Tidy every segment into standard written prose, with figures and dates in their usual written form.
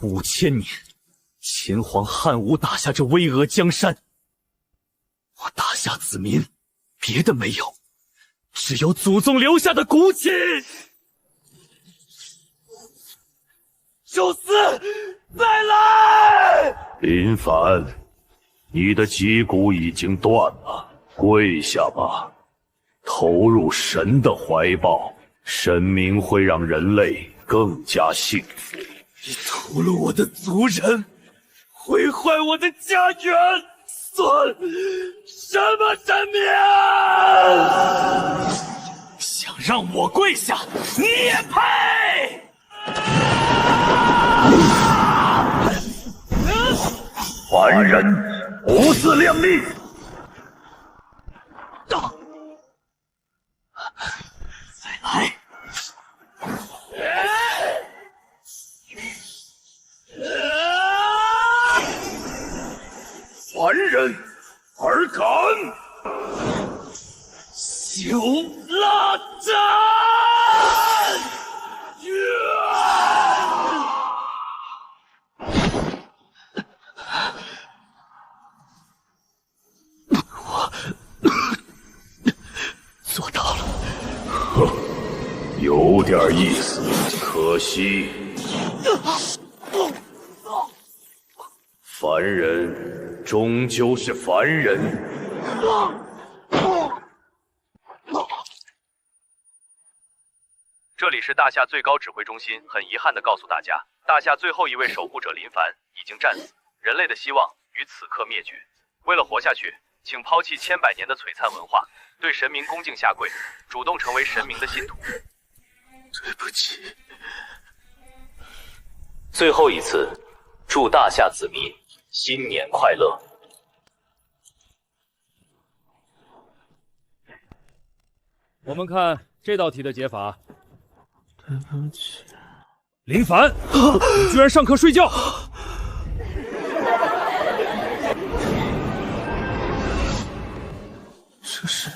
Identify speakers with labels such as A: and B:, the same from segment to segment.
A: 5000年，前皇汉武打下这巍峨江山，我大夏子民别的没有，只有祖宗留下的骨气。宙斯，再来！
B: 林凡，你的脊骨已经断了，跪下吧，投入神的怀抱，神明会让人类更加幸福。
A: 你屠了我的族人，毁坏我的家园，算什么神明？想让我跪下，你也配？
B: 凡人不自量力！
A: 再来！
B: 凡人尔敢！
A: 修拉战！做到了，
B: 有点意思，可惜凡人终究是凡人。
C: 这里是大夏最高指挥中心，很遗憾地告诉大家，大夏最后一位守护者林凡已经战死，人类的希望于此刻灭绝。为了活下去，请抛弃千百年的璀璨文化，对神明恭敬下跪，主动成为神明的信徒。
A: 对不起。
C: 最后一次，祝大夏子民新年快乐！
D: 我们看这道题的解法。
A: 对不起，
D: 林凡，你居然上课睡觉！
A: 这是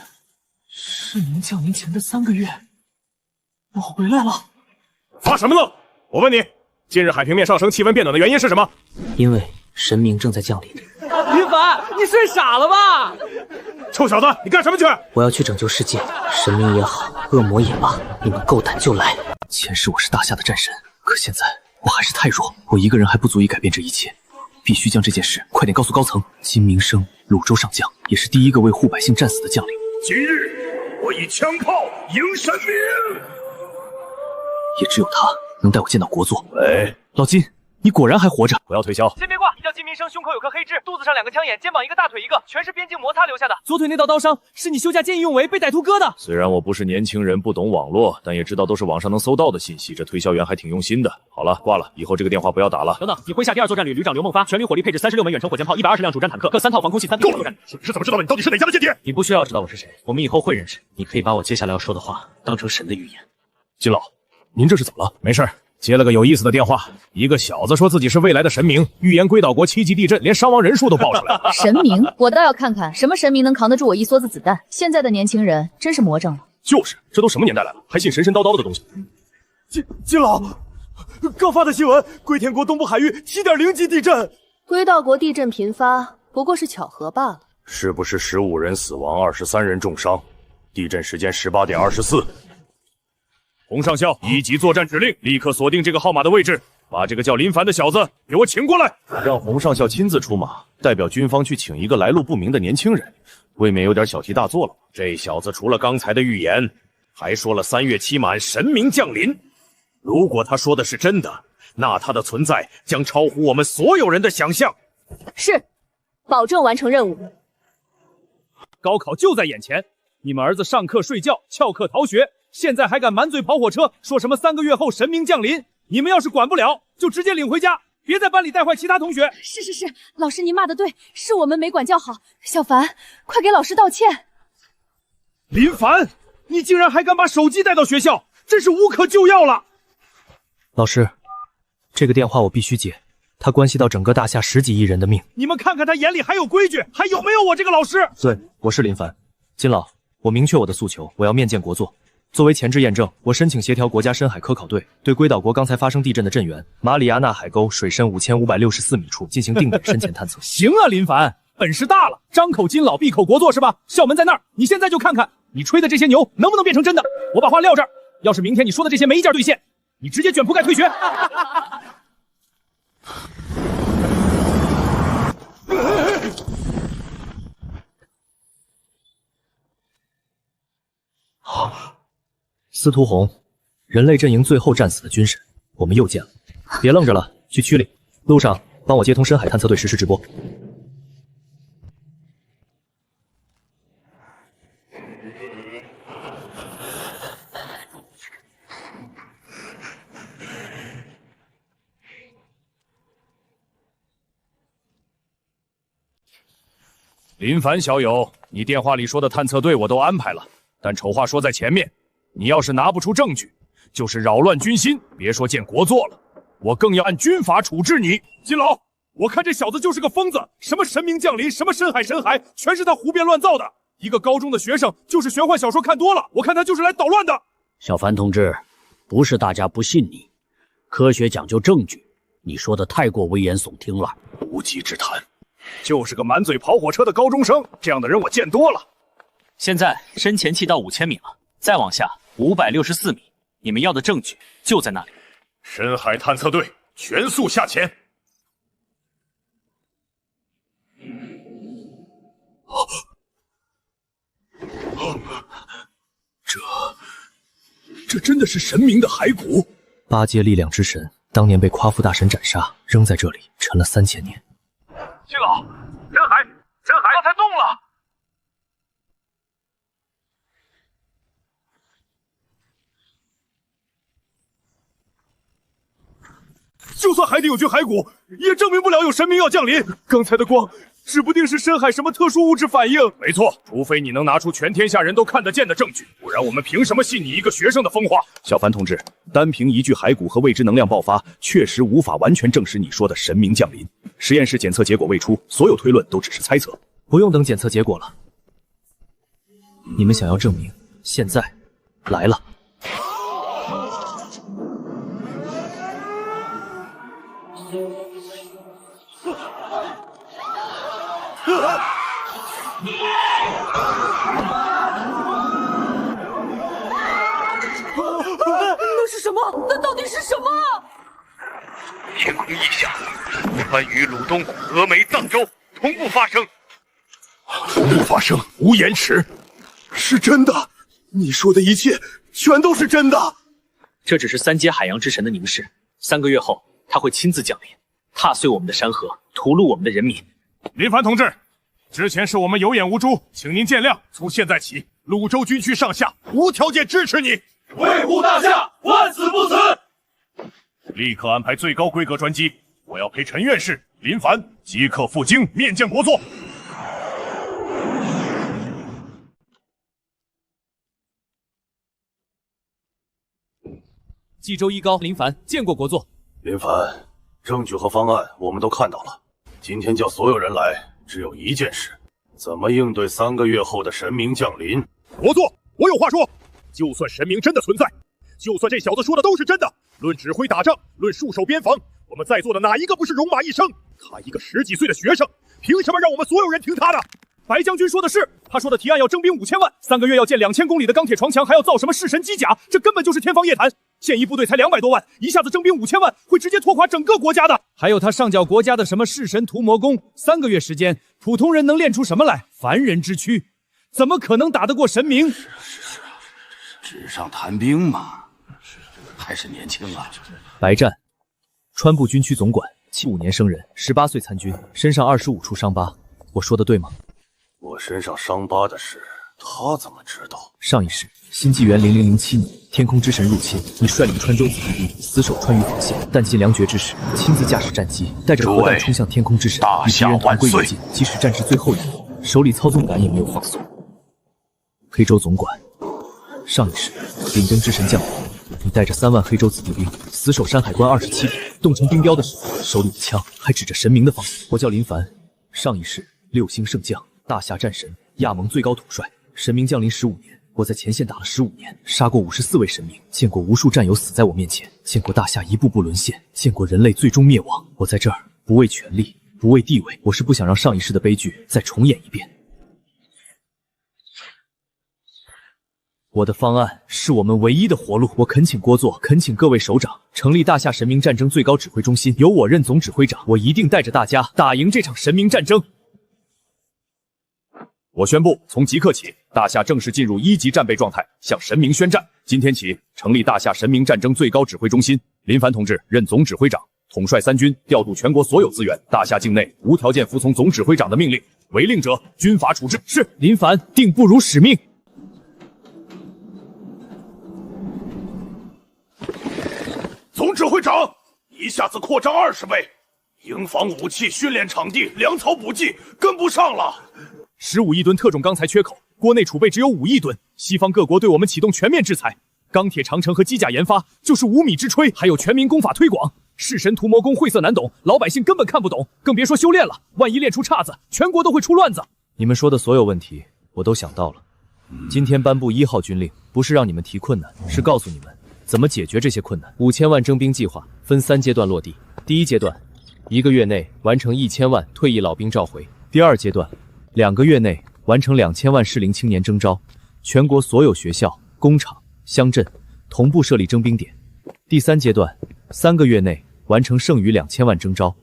A: 神明降临前的3个月，我回来了。
E: 发什么愣？我问你，近日海平面上升、气温变暖的原因是什么？
F: 因为神明正在降临。
D: 林凡，你睡傻了吧？
E: 臭小子，你干什么去？
F: 我要去拯救世界，神明也好，恶魔也罢，你们够胆就来。前世我是大夏的战神，可现在我还是太弱，我一个人还不足以改变这一切，必须将这件事快点告诉高层。金明生，鲁州上将，也是第一个为护百姓战死的将领。
B: 今日我以枪炮迎神明，
F: 也只有他能带我见到国座。
B: 喂，
F: 老金，你果然还活着！
E: 不要推销。
C: 先别挂，叫金明生胸口有颗黑痣，肚子上2个枪眼，肩膀1个，大腿1个，全是边境摩擦留下的。
D: 左腿那道刀伤是你休假见义勇为被歹徒割的。
E: 虽然我不是年轻人，不懂网络，但也知道都是网上能搜到的信息。这推销员还挺用心的。好了，挂了，以后这个电话不要打了。
D: 等等，你麾下第2作战旅旅长刘梦发，全旅火力配置36门远程火箭炮，120辆主战坦克，各3套防空系3个作战。
E: 你是怎么知道的？你到底是哪家的间谍？
D: 你不需要知道我是谁，我们以后会认识。你可以把我接下来要说的话当成神的预言。
E: 金老，您这是怎么了？没事，接了个有意思的电话，一个小子说自己是未来的神明，预言龟岛国7级地震，连伤亡人数都报出来了。
G: 神明，我倒要看看什么神明能扛得住我一梭子子弹。现在的年轻人真是魔怔了。
E: 就是，这都什么年代来了，还信神神叨叨的东西？
A: 金老，刚发的新闻，龟田国东部海域7.0级地震。
G: 龟道国地震频发，不过是巧合罢了。
B: 是不是15人死亡，23人重伤？地震时间18:24。
E: 洪上校，1级作战指令，立刻锁定这个号码的位置，把这个叫林凡的小子给我请过来。让洪上校亲自出马，代表军方去请一个来路不明的年轻人，未免有点小题大做了。这小子除了刚才的预言，还说了3月期满神明降临。如果他说的是真的，那他的存在将超乎我们所有人的想象。
G: 是，保证完成任务。
D: 高考就在眼前，你们儿子上课睡觉，翘课逃学，现在还敢满嘴跑火车，说什么3个月后神明降临？你们要是管不了，就直接领回家，别在班里带坏其他同学。
G: 是，老师您骂的对，是我们没管教好。小凡，快给老师道歉。
D: 林凡，你竟然还敢把手机带到学校，真是无可救药了。
F: 老师，这个电话我必须接，它关系到整个大夏10几亿人的命。
D: 你们看看他眼里还有规矩，还有没有我这个老师？
F: 对，我是林凡。金老，我明确我的诉求，我要面见国座，作为前置验证，我申请协调国家深海科考队对龟岛国刚才发生地震的震源马里亚纳海沟水深5564米处进行定点深潜探测。
D: 行啊，林凡，本事大了，张口金老闭口国祚是吧？校门在那儿，你现在就看看你吹的这些牛能不能变成真的。我把话撂这儿，要是明天你说的这些没一件兑现，你直接卷铺盖退学。
F: 司徒红，人类阵营最后战死的军神，我们又见了。别愣着了，去区里，路上帮我接通深海探测队实时直播。
E: 林凡小友，你电话里说的探测队我都安排了，但丑话说在前面，你要是拿不出证据，就是扰乱军心，别说建国祚了，我更要按军法处置你。
D: 金老，我看这小子就是个疯子，什么神明降临，什么深海深海，全是他胡编乱造的。一个高中的学生，就是玄幻小说看多了，我看他就是来捣乱的。
H: 小凡同志，不是大家不信你，科学讲究证据，你说的太过危言耸听了，
E: 无稽之谈。就是个满嘴跑火车的高中生，这样的人我见多了。
I: 现在深潜器到5000米了，再往下564米，你们要的证据就在那里。
E: 深海探测队全速下潜。
D: 这真的是神明的骸骨。
F: 八阶力量之神当年被夸父大神斩杀，扔在这里沉了3000年。
C: 金老，深海刚才动了。
D: 就算海底有具骸骨，也证明不了有神明要降临。刚才的光，指不定是深海什么特殊物质反应。
E: 没错，除非你能拿出全天下人都看得见的证据，不然我们凭什么信你一个学生的疯话？小凡同志，单凭一具骸骨和未知能量爆发，确实无法完全证实你说的神明降临。实验室检测结果未出，所有推论都只是猜测。
F: 不用等检测结果了，你们想要证明，现在来了。
G: 那是什么？那到底是什么？
C: 天空异象，番禺、鲁东、峨眉、藏州同步发生。
D: 同步发生，无延迟，是真的。你说的一切全都是真的。
I: 这只是3阶海洋之神的凝视，3个月后他会亲自降临，踏碎我们的山河，屠戮我们的人民。
E: 林凡同志，之前是我们有眼无珠，请您见谅。从现在起，泸州军区上下无条件支持你，
D: 维护大夏，万死不辞。
E: 立刻安排最高规格专机，我要陪陈院士、林凡即刻赴京面见国祚。
D: 冀州一高林凡见过国祚。
B: 林凡，证据和方案我们都看到了，今天叫所有人来，只有一件事：怎么应对3个月后的神明降临。
E: 国祚，我有话说。就算神明真的存在，就算这小子说的都是真的，论指挥打仗，论戍守边防，我们在座的哪一个不是戎马一生？他一个10几岁的学生，凭什么让我们所有人听他的？
D: 白将军说的是，他说的提案要征兵5000万，3个月要建2000公里的钢铁床墙，还要造什么弑神机甲，这根本就是天方夜谭。现役部队才200多万，一下子征兵5000万，会直接拖垮整个国家的。还有他上缴国家的什么弑神屠魔功，3个月时间，普通人能练出什么来？凡人之躯，怎么可能打得过神明？
J: 纸上谈兵嘛，还是年轻啊。
F: 白战，川部军区总管，75年生人，18岁参军，身上25处伤疤。我说的对吗？
B: 我身上伤疤的事，他怎么知道？
F: 上一世，新纪元0007年，天空之神入侵，你率领川州子弟兵死守川渝防线，弹尽粮绝之时，亲自驾驶战机，带着核弹冲向天空之神，与敌人同归于尽。即使战至最后一刻，手里操纵杆也没有放松。黑州总管，上一世，领兵之神降临，你带着3万黑州子弟兵死守山海关27天，冻成冰雕的时候，手里的枪还指着神明的方向。我叫林凡，上一世6星圣将，大夏战神，亚盟最高统帅。神明降临15年，我在前线打了15年，杀过54位神明，见过无数战友死在我面前，见过大夏一步步沦陷，见过人类最终灭亡。我在这儿不为权力，不为地位，我是不想让上一世的悲剧再重演一遍。我的方案是我们唯一的活路，我恳请郭作，恳请各位首长成立大夏神明战争最高指挥中心，由我任总指挥长，我一定带着大家打赢这场神明战争。
E: 我宣布，从即刻起，大夏正式进入1级战备状态，向神明宣战。今天起，成立大夏神明战争最高指挥中心，林凡同志任总指挥长，统帅3军，调度全国所有资源。大夏境内无条件服从总指挥长的命令，违令者军法处置。
F: 是，林凡定不辱使命。
B: 总指挥长，一下子扩张20倍，营房武器、训练场地、粮草补给跟不上了。
D: 15亿吨特种钢材缺口，国内储备只有5亿吨，西方各国对我们启动全面制裁。钢铁长城和机甲研发就是5米之炊，还有全民功法推广。弑神屠魔功晦涩难懂，老百姓根本看不懂，更别说修炼了。万一练出岔子，全国都会出乱子。
F: 你们说的所有问题，我都想到了。今天颁布1号军令，不是让你们提困难，是告诉你们怎么解决这些困难。5000万征兵计划分3阶段落地。第1阶段，1个月内完成1000万退役老兵召回；第2阶段，2个月内完成2000万适龄青年征召，全国所有学校、工厂、乡镇同步设立征兵点。第3阶段，3个月内完成剩余2000万征召，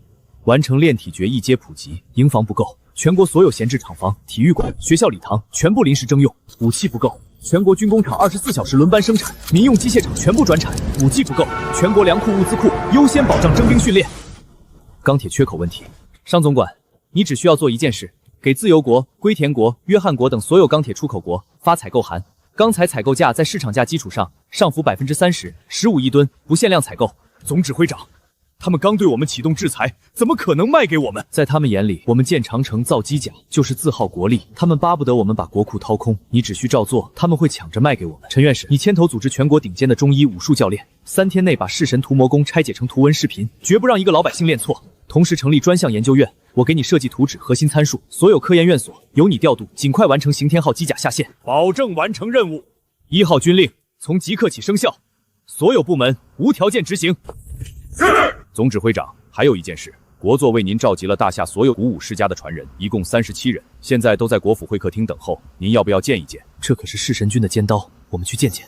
F: 完成炼体诀1阶普及。营房不够，全国所有闲置厂房、体育馆、学校礼堂全部临时征用。武器不够，全国军工厂24小时轮班生产，民用机械厂全部转产。武器不够，全国粮库、物资库优先保障征兵训练。钢铁缺口问题，商总管，你只需要做一件事，给自由国、龟田国、约翰国等所有钢铁出口国发采购函，钢材采购价在市场价基础上上浮30%，15亿吨不限量采购。
D: 总指挥长，他们刚对我们启动制裁，怎么可能卖给我们？
F: 在他们眼里，我们建长城造机甲就是自耗国力，他们巴不得我们把国库掏空。你只需照做，他们会抢着卖给我们。陈院士，你牵头组织全国顶尖的中医武术教练，3天内把弑神屠魔功拆解成图文视频，绝不让一个老百姓练错。同时成立专项研究院，我给你设计图纸、核心参数，所有科研院所由你调度，尽快完成刑天号机甲下线，
D: 保证完成任务。
F: 1号军令从即刻起生效，所有部门无条件执行。
E: 是。总指挥长，还有一件事，国祚为您召集了大夏所有古武世家的传人，一共37人，现在都在国府会客厅等候，您要不要见一见？
F: 这可是弑神军的尖刀，我们去见见。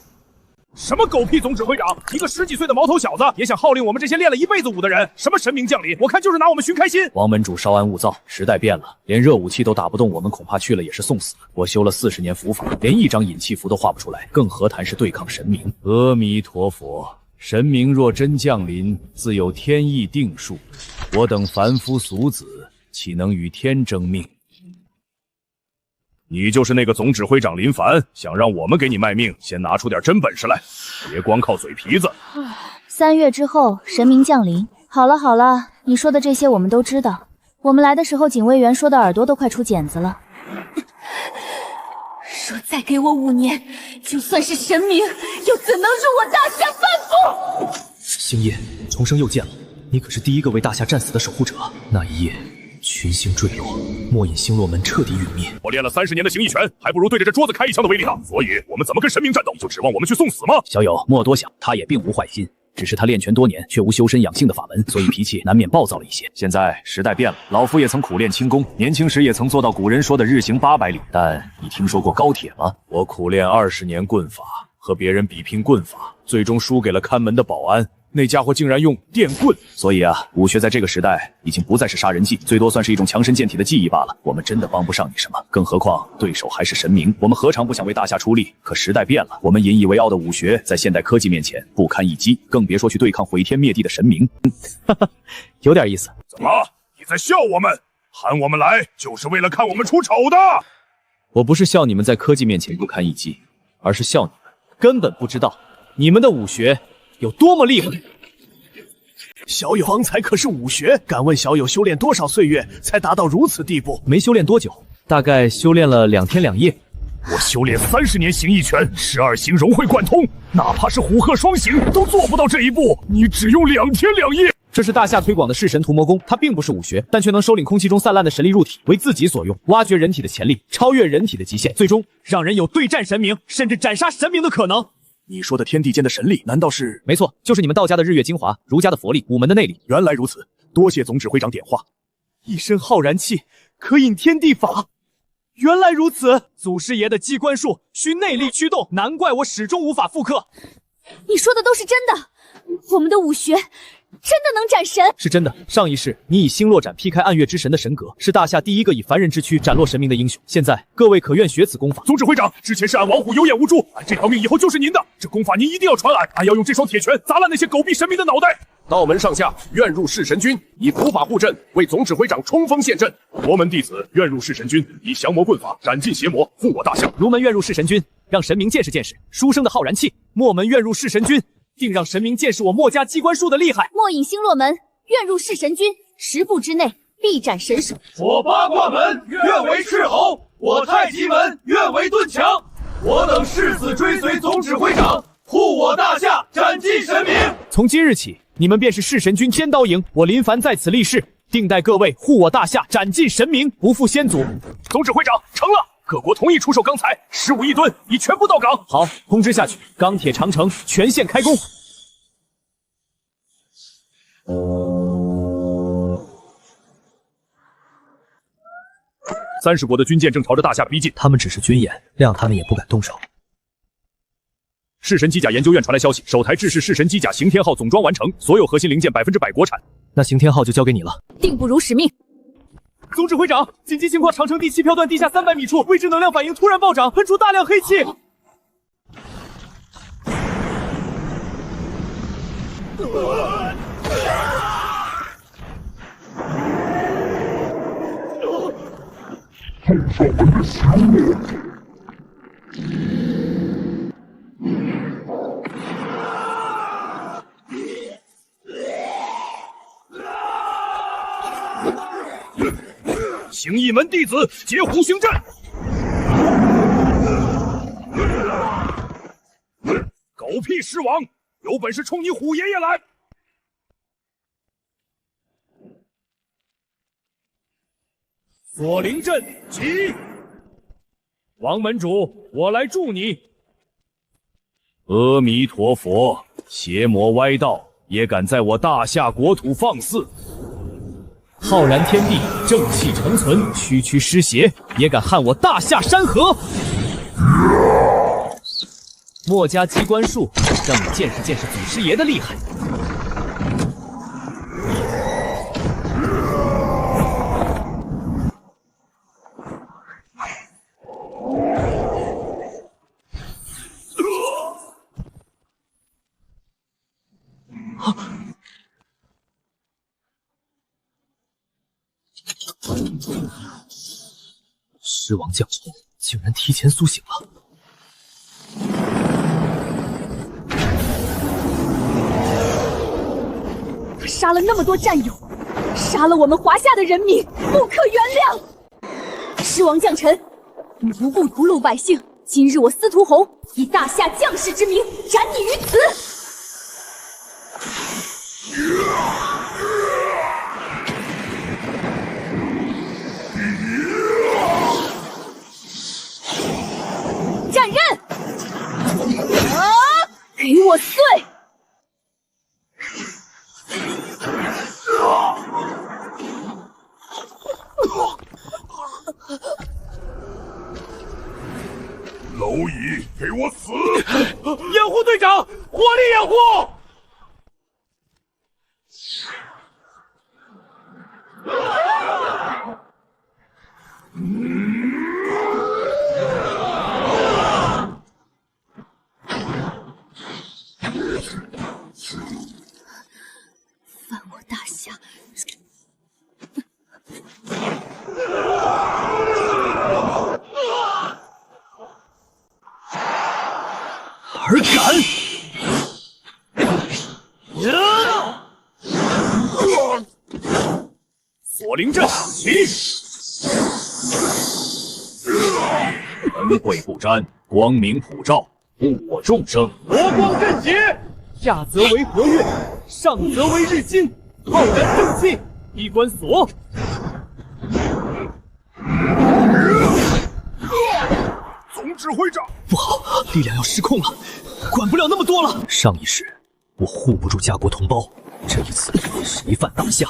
D: 什么狗屁总指挥长，一个10几岁的毛头小子也想号令我们这些练了一辈子武的人？什么神明降临，我看就是拿我们寻开心。
H: 王门主稍安勿躁，时代变了，连热武器都打不动，我们恐怕去了也是送死。我修了40年符法，连一张引气符都画不出来，更何谈是对抗神明？
B: 阿弥陀佛，神明若真降临，自有天意定数，我等凡夫俗子岂能与天争命？
E: 你就是那个总指挥长林凡，想让我们给你卖命，先拿出点真本事来，别光靠嘴皮子。
K: 3月之后，神明降临。好了好了，你说的这些我们都知道。我们来的时候，警卫员说的耳朵都快出茧子了。
G: 说再给我5年，就算是神明，又怎能入我大夏半步？
F: 星夜，重生又见了，你可是第一个为大夏战死的守护者。那一夜，群星坠落，末隐星落门彻底陨灭。
E: 我练了30年的形意拳，还不如对着这桌子开一枪的威力大。所以，我们怎么跟神明战斗？就指望我们去送死吗？
H: 小友，莫多想，他也并无坏心，只是他练拳多年，却无修身养性的法门，所以脾气难免暴躁了一些。
B: 现在时代变了，老夫也曾苦练轻功，年轻时也曾做到古人说的日行800里。但你听说过高铁吗？
E: 我苦练20年棍法，和别人比拼棍法，最终输给了看门的保安。那家伙竟然用电棍，
H: 所以啊，武学在这个时代已经不再是杀人技，最多算是一种强身健体的技艺罢了。我们真的帮不上你什么，更何况对手还是神明，我们何尝不想为大夏出力？可时代变了，我们引以为傲的武学在现代科技面前不堪一击，更别说去对抗毁天灭地的神明。
F: 哈哈，有点意思。
E: 怎么？你在笑我们？喊我们来就是为了看我们出丑的？
F: 我不是笑你们在科技面前不堪一击，而是笑你们根本不知道你们的武学有多么厉害。
L: 小友方才可是武学，敢问小友修炼多少岁月才达到如此地步？
F: 没修炼多久，大概修炼了2天2夜。
E: 我修炼30年形意拳，12形融会贯通，哪怕是虎鹤双形都做不到这一步。你只用2天2夜。
D: 这是大夏推广的弑神屠魔功，它并不是武学，但却能收领空气中散乱的神力入体，为自己所用，挖掘人体的潜力，超越人体的极限，最终让人有对战神明，甚至斩杀神明的可能。
L: 你说的天地间的神力，难道是？
D: 没错，就是你们道家的日月精华，儒家的佛力，武门的内力。
L: 原来如此，多谢总指挥长点化。
D: 一身浩然气，可引天地法。原来如此，祖师爷的机关术需内力驱动，难怪我始终无法复刻。
G: 你说的都是真的，我们的武学真的能斩神？
D: 是真的。上一世你以星落斩劈开暗月之神的神格，是大夏第一个以凡人之躯斩落神明的英雄。现在各位可愿学此功法？
E: 总指挥长，之前是俺王虎有眼无珠，俺这条命以后就是您的。这功法您一定要传俺，俺要用这双铁拳砸烂那些狗逼神明的脑袋。
M: 道门上下愿入弑神军，以古法护阵，为总指挥长冲锋陷阵。
E: 佛门弟子愿入弑神军，以降魔棍法斩尽邪魔，护我大夏。
D: 儒门愿入弑神军，让神明见识见识书生的浩然气。墨门愿入弑神军，定让神明见识我墨家机关术的厉害。
G: 墨影星落门愿入弑神军，10步之内必斩神首。
N: 我八卦门愿为斥候，我太极门愿为盾墙。我等誓死追随总指挥长，护我大夏，斩尽神明。
D: 从今日起，你们便是弑神军尖刀营，我林凡在此立誓，定待各位护我大夏，斩尽神明，不负先祖。
E: 总指挥长，成了！各国同意出售钢材，15亿吨，已全部到港。
D: 好，通知下去，钢铁长城全线开工。
E: 30国的军舰正朝着大夏逼近，
F: 他们只是军演，谅他们也不敢动手。
E: 弑神机甲研究院传来消息，首台制式弑神机甲刑天号总装完成，所有核心零件100%国产。
F: 那刑天号就交给你了。
G: 定不辱使命。
D: 总指挥长，紧急情况，长城第7飘段地下300米处，未知能量反应突然暴涨，喷出大量黑气。
E: 形意门弟子截虎行阵，狗屁狮王，有本事冲你虎爷爷来！锁灵阵起！王门主，我来助你。
B: 阿弥陀佛，邪魔歪道也敢在我大夏国土放肆！
D: 浩然天地，正气长存，区区尸邪也敢撼我大夏山河！墨家机关术，让你见识见识祖师爷的厉害！
F: 狮王降头竟然提前苏醒了。
G: 他杀了那么多战友，杀了我们华夏的人民，不可原谅。狮王将臣，你无故屠戮百姓，今日我司徒红以大夏将士之名斩你于此。战刃！给我碎！
E: 蝼蚁，给我死！
N: 掩护队长，火力掩护！
G: 犯我大夏！
D: 尔敢！
E: 锁灵阵起！
B: 恩惠不沾，光明普照，护我众生。
N: 佛光阵起！
D: 下则为和月，上则为日金，浩然正气，闭关锁。
L: 总指挥长，
F: 不好，力量要失控了，管不了那么多了。上一世我护不住家国同胞，这一次谁犯大夏，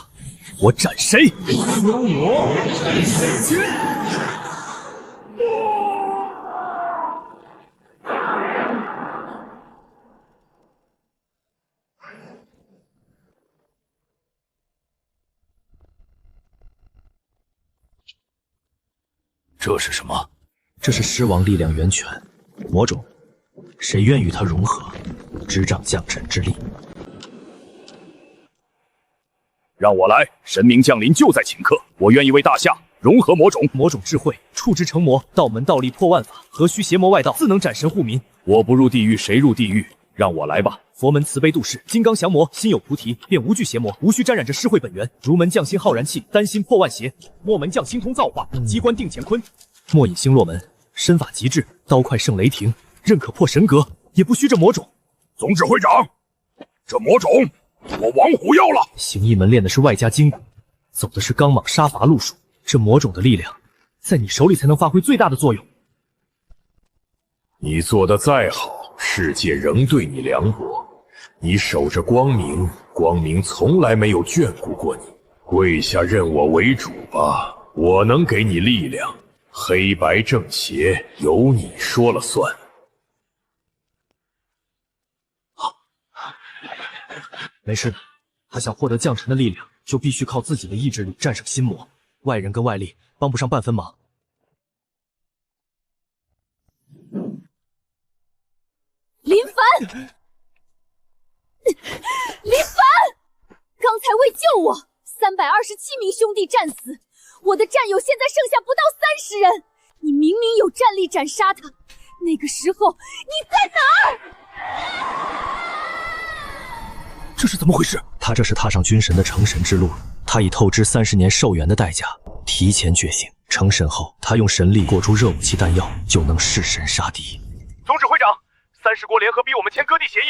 F: 我斩谁！
B: 这是什么？
F: 这是狮王力量源泉，魔种，谁愿与它融合，执掌将臣之力。
E: 让我来，神明降临就在顷刻，我愿意为大夏融合魔种。
F: 魔种智慧，触之成魔，道门道力破万法，何须邪魔外道，自能斩神护民。
E: 我不入地狱，谁入地狱？让我来吧。
F: 佛门慈悲度世，金刚降魔，心有菩提，便无惧邪魔，无需沾染这施惠本源。如门降心浩然气，丹心破万邪；末门降心通造化，机关定乾坤。莫引星落门，身法极致，刀快胜雷霆，任可破神格，也不需这魔种。
M: 总指挥长，这魔种我王虎要了。
F: 形意门练的是外家筋骨，走的是刚莽杀伐路数。这魔种的力量，在你手里才能发挥最大的作用。
B: 你做的再好，世界仍对你凉薄。你守着光明，光明从来没有眷顾过你。跪下认我为主吧，我能给你力量。黑白正邪由你说了算。
F: 没事的，他想获得将臣的力量，就必须靠自己的意志力战胜心魔，外人跟外力帮不上半分忙。
G: 林凡，林凡，刚才为救我，327名兄弟战死，我的战友现在剩下不到30人。你明明有战力斩杀他，那个时候你在哪儿？
F: 这是怎么回事？他这是踏上军神的成神之路，他以透支30年寿元的代价提前觉醒，成神后他用神力裹住热武器弹药，就能弑神杀敌。
C: 总指挥长，30国联合逼我们签割地协议，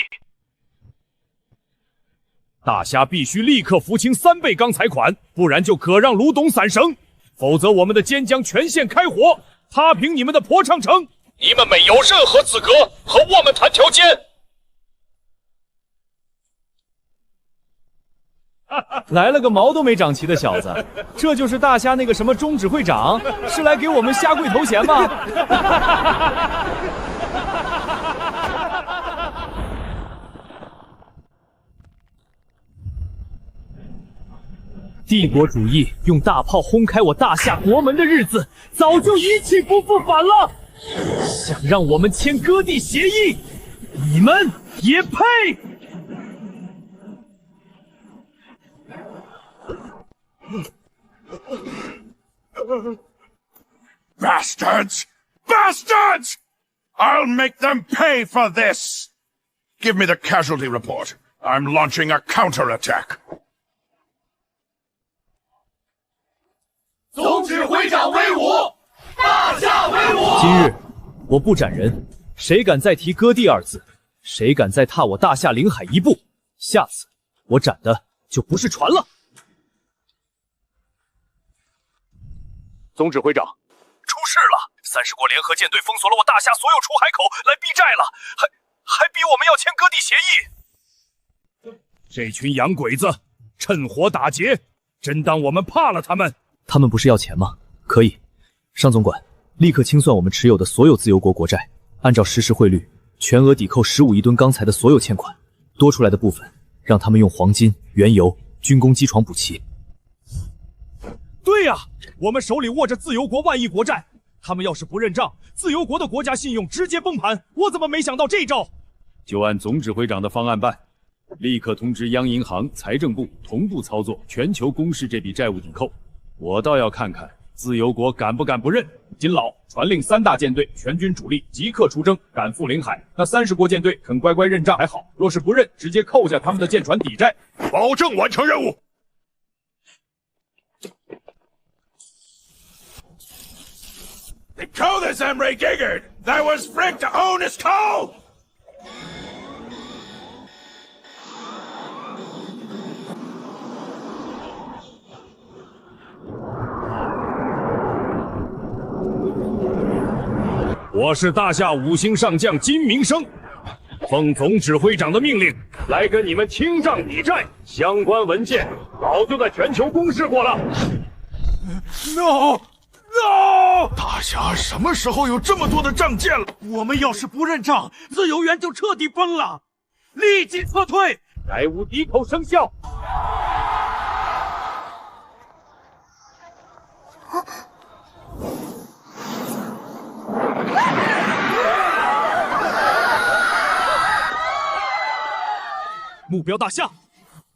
D: 大夏必须立刻付清3倍钢材款，不然就可让卢董散绳，否则我们的坚江全线开火，踏平你们的坡昌城。
M: 你们没有任何资格和我们谈条件。
D: 来了个毛都没长齐的小子，这就是大夏那个什么钟指挥长，是来给我们下跪头衔吗？帝国主义用大炮轰开我大夏国门的日子，早就一去不复返了。想让我们签割地协议，你们也配
M: ？Bastards! Bastards! I'll make them pay for this! Give me the casualty report. I'm launching a counterattack.
N: 总指挥长威武，大夏威武！
D: 今日我不斩人，谁敢再提割地2字，谁敢再踏我大夏领海一步，下次我斩的就不是船了。
E: 总指挥长，出事了！30国联合舰队封锁了我大夏所有出海口，来逼债了，还逼我们要签割地协议。
D: 这群洋鬼子趁火打劫，真当我们怕了他们？
F: 他们不是要钱吗？可以，尚总管，立刻清算我们持有的所有自由国国债，按照实时汇率，全额抵扣15亿吨钢材的所有欠款，多出来的部分让他们用黄金、原油、军工机床补齐。
D: 对呀，我们手里握着自由国万亿国债，他们要是不认账，自由国的国家信用直接崩盘。我怎么没想到这招？
E: 就按总指挥长的方案办，立刻通知央银行、财政部同步操作全球公示这笔债务抵扣。我倒要看看自由国敢不敢不认。
D: 金老传令3大舰队全军主力即刻出征，赶赴领海。那30国舰队肯乖乖认账还好，若是不认，直接扣下他们的舰船抵债，
M: 保证完成任务。They call this Emre Giggard. That was Frick to own his coal.
E: 我是大夏5星上将金明生，奉总指挥长的命令来跟你们清账抵债，相关文件早就在全球公示过了。
M: No！ 大侠什么时候有这么多的账件了？
N: 我们要是不认账，自由园就彻底崩了，立即撤退！
E: 债务抵口生效。
D: 目标大夏，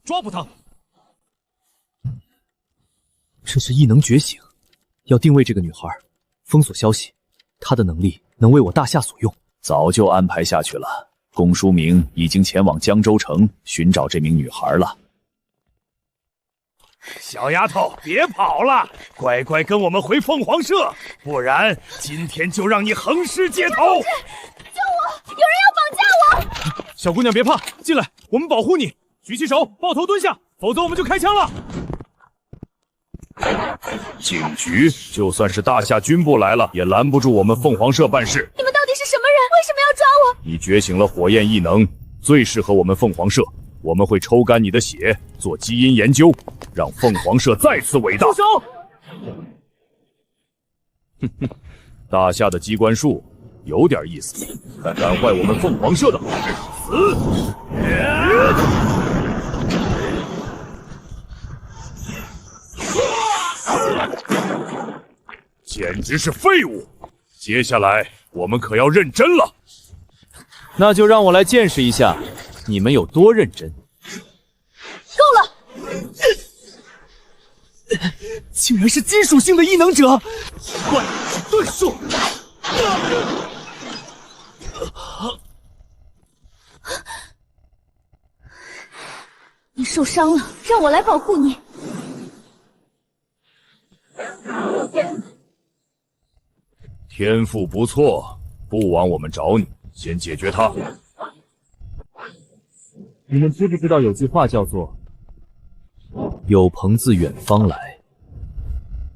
D: 抓捕他！
F: 这是异能觉醒，要定位这个女孩，封锁消息，她的能力能为我大夏所用。
H: 早就安排下去了。龚书明已经前往江州城寻找这名女孩了。
E: 小丫头，别跑了，乖乖跟我们回凤凰社，不然今天就让你横尸街头！
G: 救我！有人要绑架我！
D: 小姑娘别怕，进来，我们保护你。举起手，抱头蹲下，否则我们就开枪了。
E: 警局就算是大夏军部来了，也拦不住我们凤凰社办事。
G: 你们到底是什么人？为什么要抓我？
E: 你觉醒了火焰异能，最适合我们凤凰社。我们会抽干你的血，做基因研究，让凤凰社再次伟大。
D: 住手！
E: 哼哼，大夏的机关术有点意思，但干坏我们凤凰社的好事，死！简直是废物！接下来我们可要认真了。
F: 那就让我来见识一下你们有多认真。
G: 够了！
F: 竟然是金属性的异能者，怪遁术！
G: 你受伤了，让我来保护你。
E: 天赋不错，不枉我们找你，先解决他。
F: 你们知不知道有句话叫做“有朋自远方来，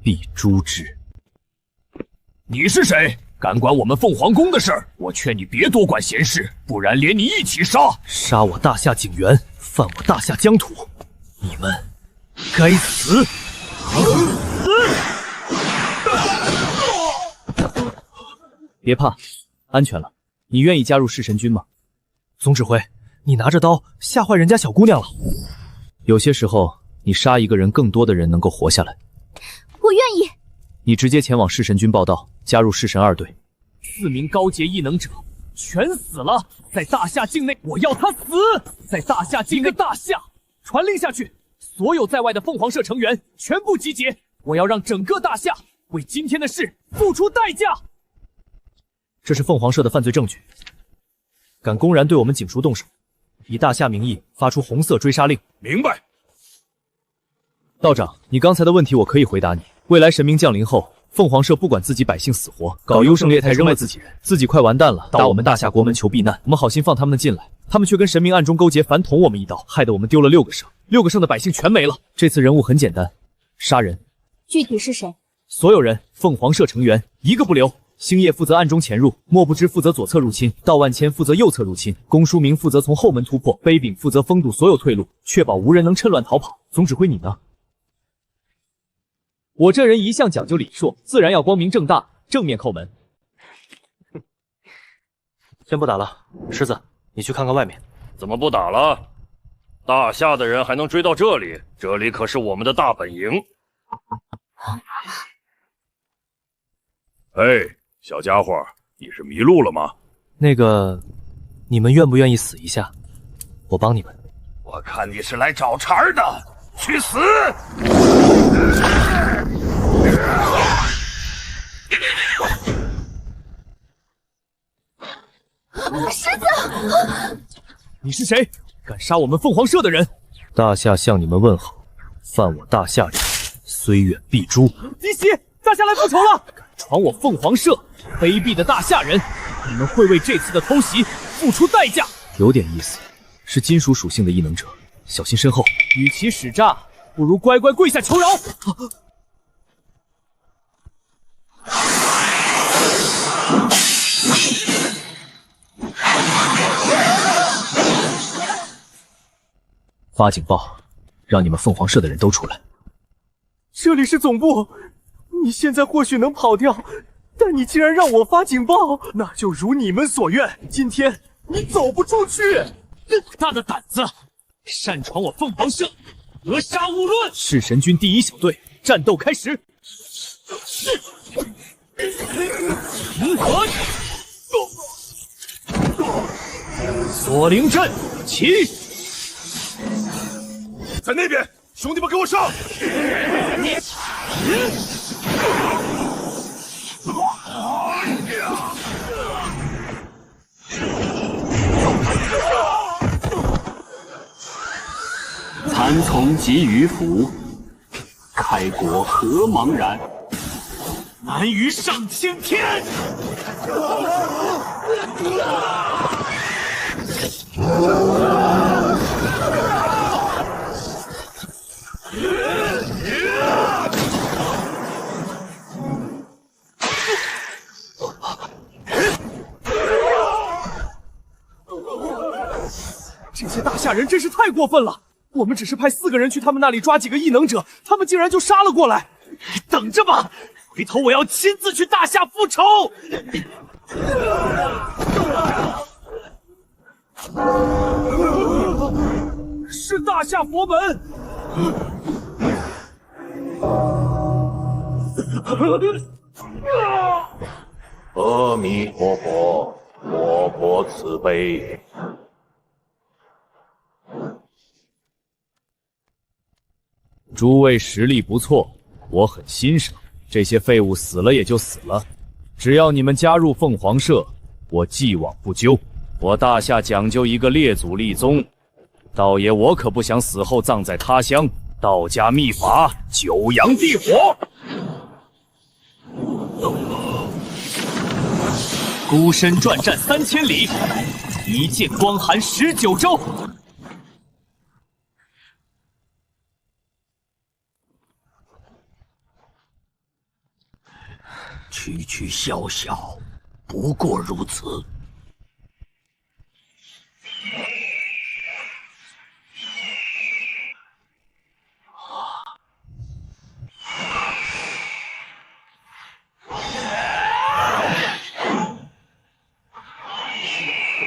F: 必诛之”？
E: 你是谁？敢管我们凤凰宫的事儿？我劝你别多管闲事，不然连你一起杀！
F: 杀我大夏景元，犯我大夏疆土，你们该死！别怕，安全了。你愿意加入弑神军吗？总指挥，你拿着刀吓坏人家小姑娘了。有些时候，你杀一个人，更多的人能够活下来。
G: 我愿意。
F: 你直接前往弑神军报道，加入弑神2队。
D: 4名高阶异能者全死了，在大夏境内，我要他死！在大夏境内，大夏传令下去，所有在外的凤凰社成员全部集结，我要让整个大夏为今天的事付出代价。
F: 这是凤凰社的犯罪证据，敢公然对我们警署动手，以大夏名义发出红色追杀令。
E: 明白。
F: 道长，你刚才的问题我可以回答你。未来神明降临后，凤凰社不管自己百姓死活，搞优胜劣汰，扔了自己人，自己快完蛋了，到我们大夏国门求避难。我们好心放他们进来，他们却跟神明暗中勾结，反捅我们一刀，害得我们丢了6个省，6个省的百姓全没了。这次任务很简单，杀人。
G: 具体是谁？
F: 所有人，凤凰社成员一个不留。星夜负责暗中潜入，莫不知负责左侧入侵，道万千负责右侧入侵，龚书明负责从后门突破，杯柄负责封堵所有退路，确保无人能趁乱逃跑。总指挥你呢？我这人一向讲究礼数，自然要光明正大，正面叩门。先不打了，狮子，你去看看外面。
B: 怎么不打了？大夏的人还能追到这里？这里可是我们的大本营。
E: 嘿，小家伙，你是迷路了吗？
F: 那个，你们愿不愿意死一下？我帮你们。
M: 我看你是来找茬的，去死！
G: 狮子，
F: 你是谁？敢杀我们凤凰社的人？大夏向你们问好，犯我大夏者，虽远必诛。
D: 敌袭！大夏来复仇了！
F: 闯我凤凰社，卑鄙的大夏人，你们会为这次的偷袭付出代价。有点意思，是金属属性的异能者，小心身后。与其使诈，不如乖乖跪下求饶。发警报，让你们凤凰社的人都出来。
L: 这里是总部，你现在或许能跑掉，但你既然让我发警报，那就如你们所愿，今天你走不出去。
D: 大的胆子，擅闯我凤凰社，格杀勿论！弑神军第1小队，战斗开始！锁灵阵起！
M: 在那边，兄弟们给我上！
O: 蚕丛及鱼凫，开国何茫然。
A: 难于上青天。
D: 这些大夏人真是太过分了！我们只是派4个人去他们那里抓几个异能者，他们竟然就杀了过来！
A: 你等着吧，回头我要亲自去大夏复仇！
D: 是大夏佛门！
B: 阿弥陀佛，佛佛慈悲。
E: 诸位实力不错，我很欣赏。这些废物死了也就死了，只要你们加入凤凰社，我既往不咎。我大夏讲究一个列祖立宗，道爷我可不想死后葬在他乡。道家秘法，九阳地火。
A: 孤身转战3000里，一剑光寒19州。
J: 区区宵小，不过如此。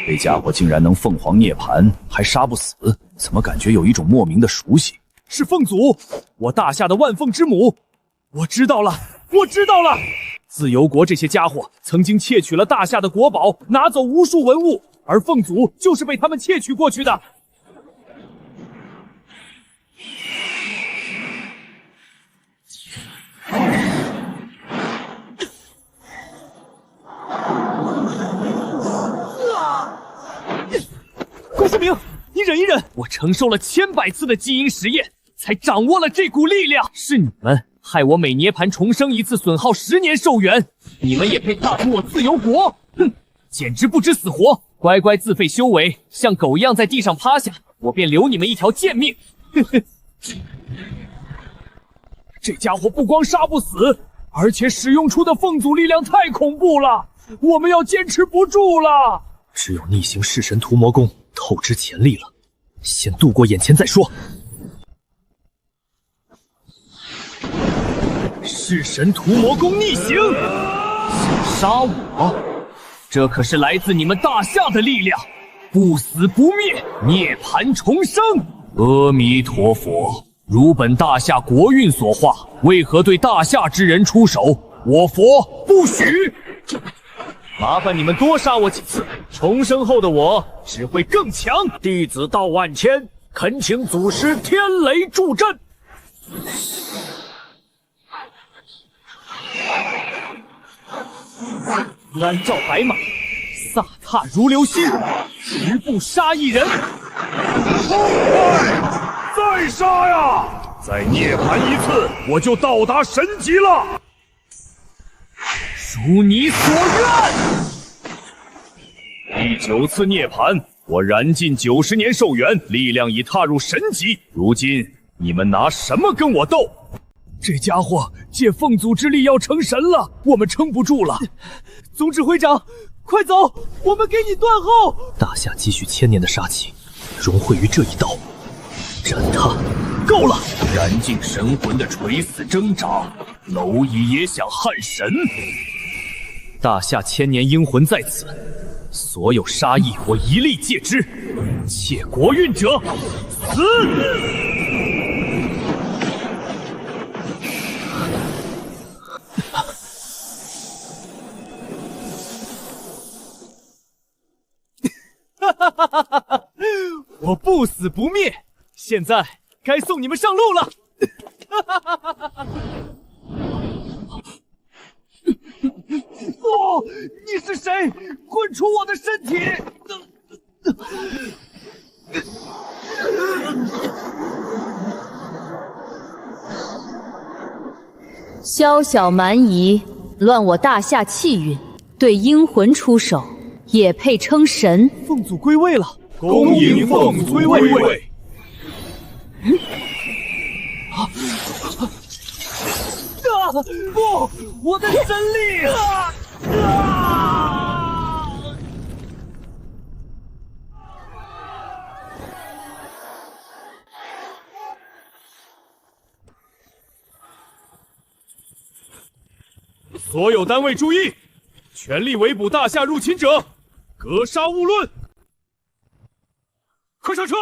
H: 这家伙竟然能凤凰涅槃，还杀不死，怎么感觉有一种莫名的熟悉？
D: 是凤祖，我大夏的万凤之母。我知道了，我知道了。自由国这些家伙曾经窃取了大夏的国宝，拿走无数文物，而凤祖就是被他们窃取过去的。郭思明，你忍一忍，我承受了千百次的基因实验，才掌握了这股力量。是你们害我每涅槃重生一次损耗10年寿元，你们也配踏足我自由国？哼，简直不知死活！乖乖自废修为，像狗一样在地上趴下，我便留你们一条贱命。呵呵，这家伙不光杀不死，而且使用出的凤祖力量太恐怖了，我们要坚持不住了。
F: 只有逆行弑神屠魔功透支潜力了，先度过眼前再说。
A: 弑神屠魔功逆行，想杀我？这可是来自你们大夏的力量，不死不灭，涅槃重生。阿弥陀佛，如本大夏国运所化，为何对大夏之人出手？我佛不许！麻烦你们多杀我几次，重生后的我只会更强。弟子道万千，恳请祖师天雷助阵。鞍照白马，飒沓如流星，10步杀一人。
M: 再杀呀！再涅槃一次，我就到达神级了。
A: 如你所愿。
E: 第9次涅槃，我燃尽90年寿元，力量已踏入神级。如今你们拿什么跟我斗？
D: 这家伙借凤祖之力要成神了，我们撑不住了。总指挥长，快走，我们给你断后。
F: 大夏积蓄1000年的杀气，融汇于这一刀。
A: 斩他！够了！燃尽神魂的垂死挣扎，蝼蚁也想撼神。大夏千年英魂在此，所有杀意我一力戒之。窃国运者，死！
D: 我不死不灭，现在该送你们上路了。
N: 不，你是谁？滚出我的身体！
G: 宵小蛮夷，乱我大夏气运，对阴魂出手，也配称神？
D: 凤祖归位了，
N: 恭迎凤祖归位！不，我的神力！
D: 所有单位注意，全力围捕大夏入侵者，格杀勿论。快上车！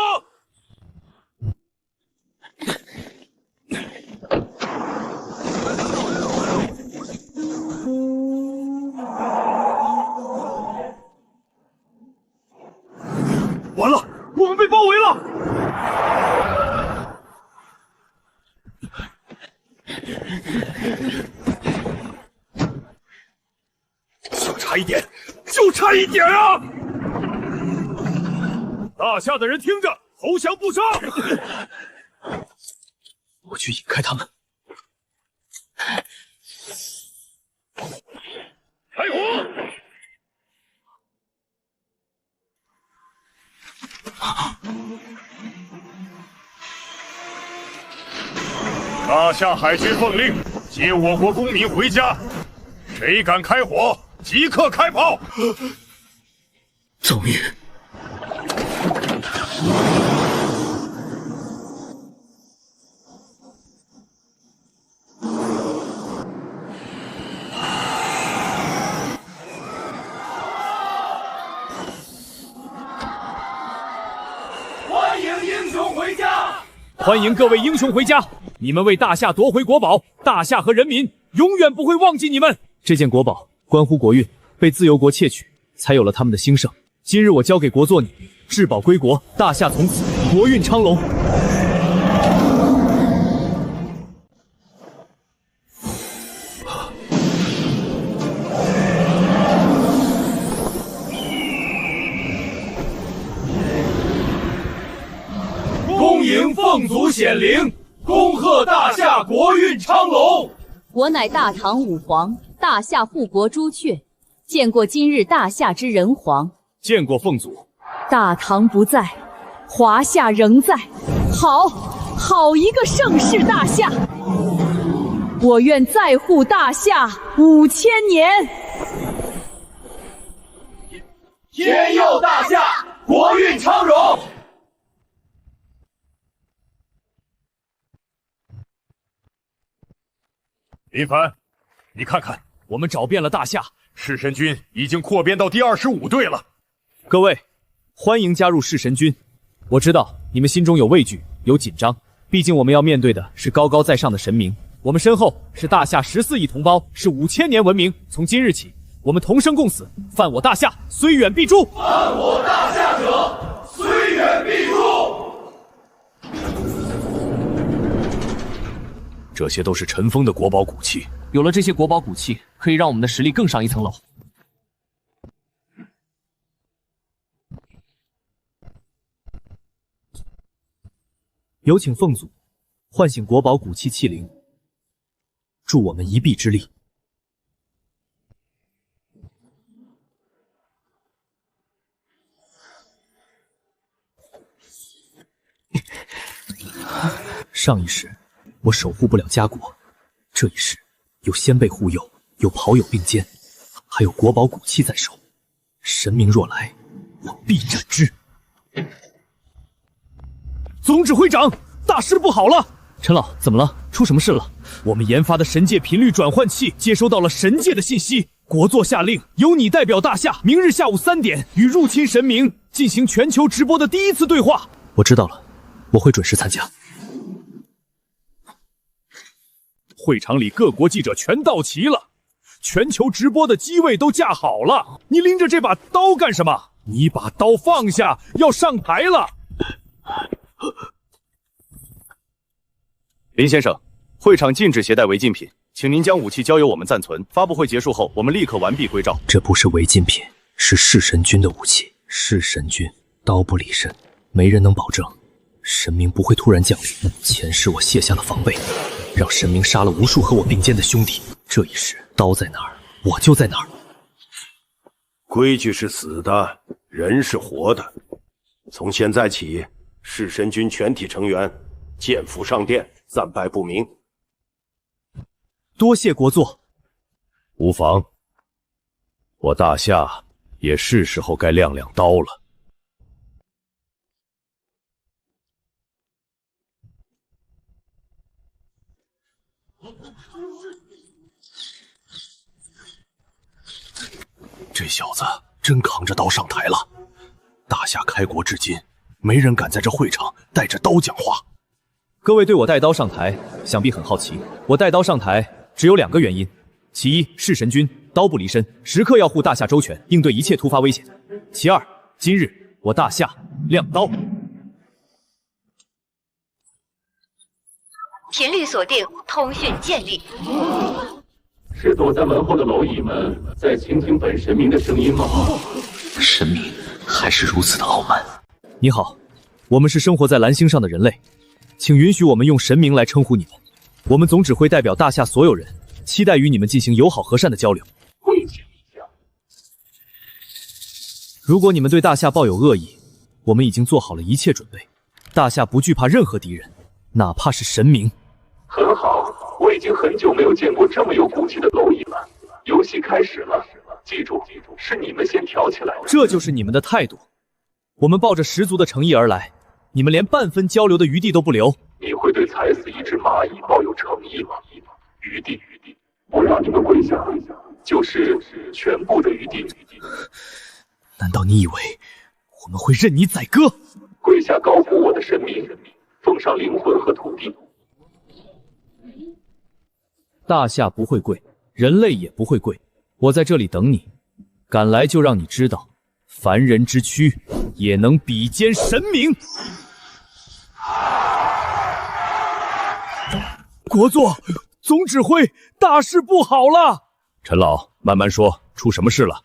N: 完了，我们被包围了！就差一点，就差一点啊！
D: 大夏的人听着，投降不杀！
F: 我去引开他们。
N: 开火！
B: 大夏海军奉令，接我国公民回家，谁敢开火，即刻开炮！
F: 终于，
N: 欢迎英雄回家！
D: 欢迎各位英雄回家！你们为大夏夺回国宝，大夏和人民永远不会忘记你们。这件国宝关乎国运，被自由国窃取，才有了他们的兴盛。今日我交给国祚你，至宝归国，大夏从此国运昌隆。
N: 恭迎凤祖显灵，恭贺大夏国运昌隆。
G: 我乃大唐武皇，大夏护国朱雀，见过今日大夏之人皇。
D: 见过凤祖。
G: 大唐不在，华夏仍在。好一个盛世大夏！我愿再护大夏5000年。
N: 天佑大夏，国运昌荣。
B: 林凡，你看看，
D: 我们找遍了大夏，
B: 弑神军已经扩编到第25队了。
D: 各位，欢迎加入弑神军。我知道你们心中有畏惧，有紧张，毕竟我们要面对的是高高在上的神明。我们身后是大夏14亿同胞，是5000年文明。从今日起，我们同生共死，犯我大夏，虽远必诛。
N: 犯我大夏者，虽远必诛。
H: 这些都是尘封的国宝古器，
F: 有了这些国宝古器，可以让我们的实力更上一层楼。
D: 有请凤祖唤醒国宝古器器灵，助我们一臂之力。上一世我守护不了家国，这一世有先辈护佑，有袍友并肩，还有国宝古器在手。神明若来，我必斩之。总指挥长，大事不好了！
F: 陈老，怎么了？出什么事了？
D: 我们研发的神界频率转换器接收到了神界的信息，国座下令由你代表大夏，明日下午3点与入侵神明进行全球直播的第一次对话。
F: 我知道了，我会准时参加。
D: 会场里各国记者全到齐了，全球直播的机位都架好了。你拎着这把刀干什么？你把刀放下，要上台了。
E: 林先生，会场禁止携带违禁品，请您将武器交由我们暂存。发布会结束后，我们立刻完毕归赵。
F: 这不是违禁品，是弑神君的武器。弑神君，刀不离身，没人能保证神明不会突然降临。前世我卸下了防备，让神明杀了无数和我并肩的兄弟。这一世，刀在哪儿，我就在哪儿。
P: 规矩是死的，人是活的。从现在起，弑神军全体成员剑斧上殿，暂拜不明。
D: 多谢国座。
E: 无妨，我大夏也是时候该亮亮刀了。
H: 这小子真扛着刀上台了。大夏开国至今，没人敢在这会场带着刀讲话。
F: 各位对我带刀上台，想必很好奇。我带刀上台只有2个原因：其一，弑神君，刀不离身，时刻要护大夏周全，应对一切突发危险；其二，今日我大夏亮刀。
Q: 频率锁定，通讯建立。
O: 是躲在门后的蝼蚁们在倾听本神明的声音吗？
F: 神明还是如此的傲慢。你好，我们是生活在蓝星上的人类，请允许我们用神明来称呼你们。我们总指挥代表大夏所有人，期待与你们进行友好和善的交流。如果你们对大夏抱有恶意，我们已经做好了一切准备。大夏不惧怕任何敌人，哪怕是神明。
O: 很好，我已经很久没有见过这么有骨气的蝼蚁了。游戏开始了，记住，是你们先挑起来的。
F: 这就是你们的态度。我们抱着十足的诚意而来，你们连半分交流的余地都不留。
O: 你会对踩死一只蚂蚁抱有诚意吗？余地，我让你们跪下，就是全部的余地。
F: 难道你以为我们会任你宰割？
O: 跪下高呼我的神明，奉上灵魂和土地。
F: 大夏不会跪，人类也不会跪。我在这里等你，赶来就让你知道，凡人之躯也能比肩神明。
D: 国座，总指挥，大事不好了！
E: 陈老，慢慢说，出什么事了？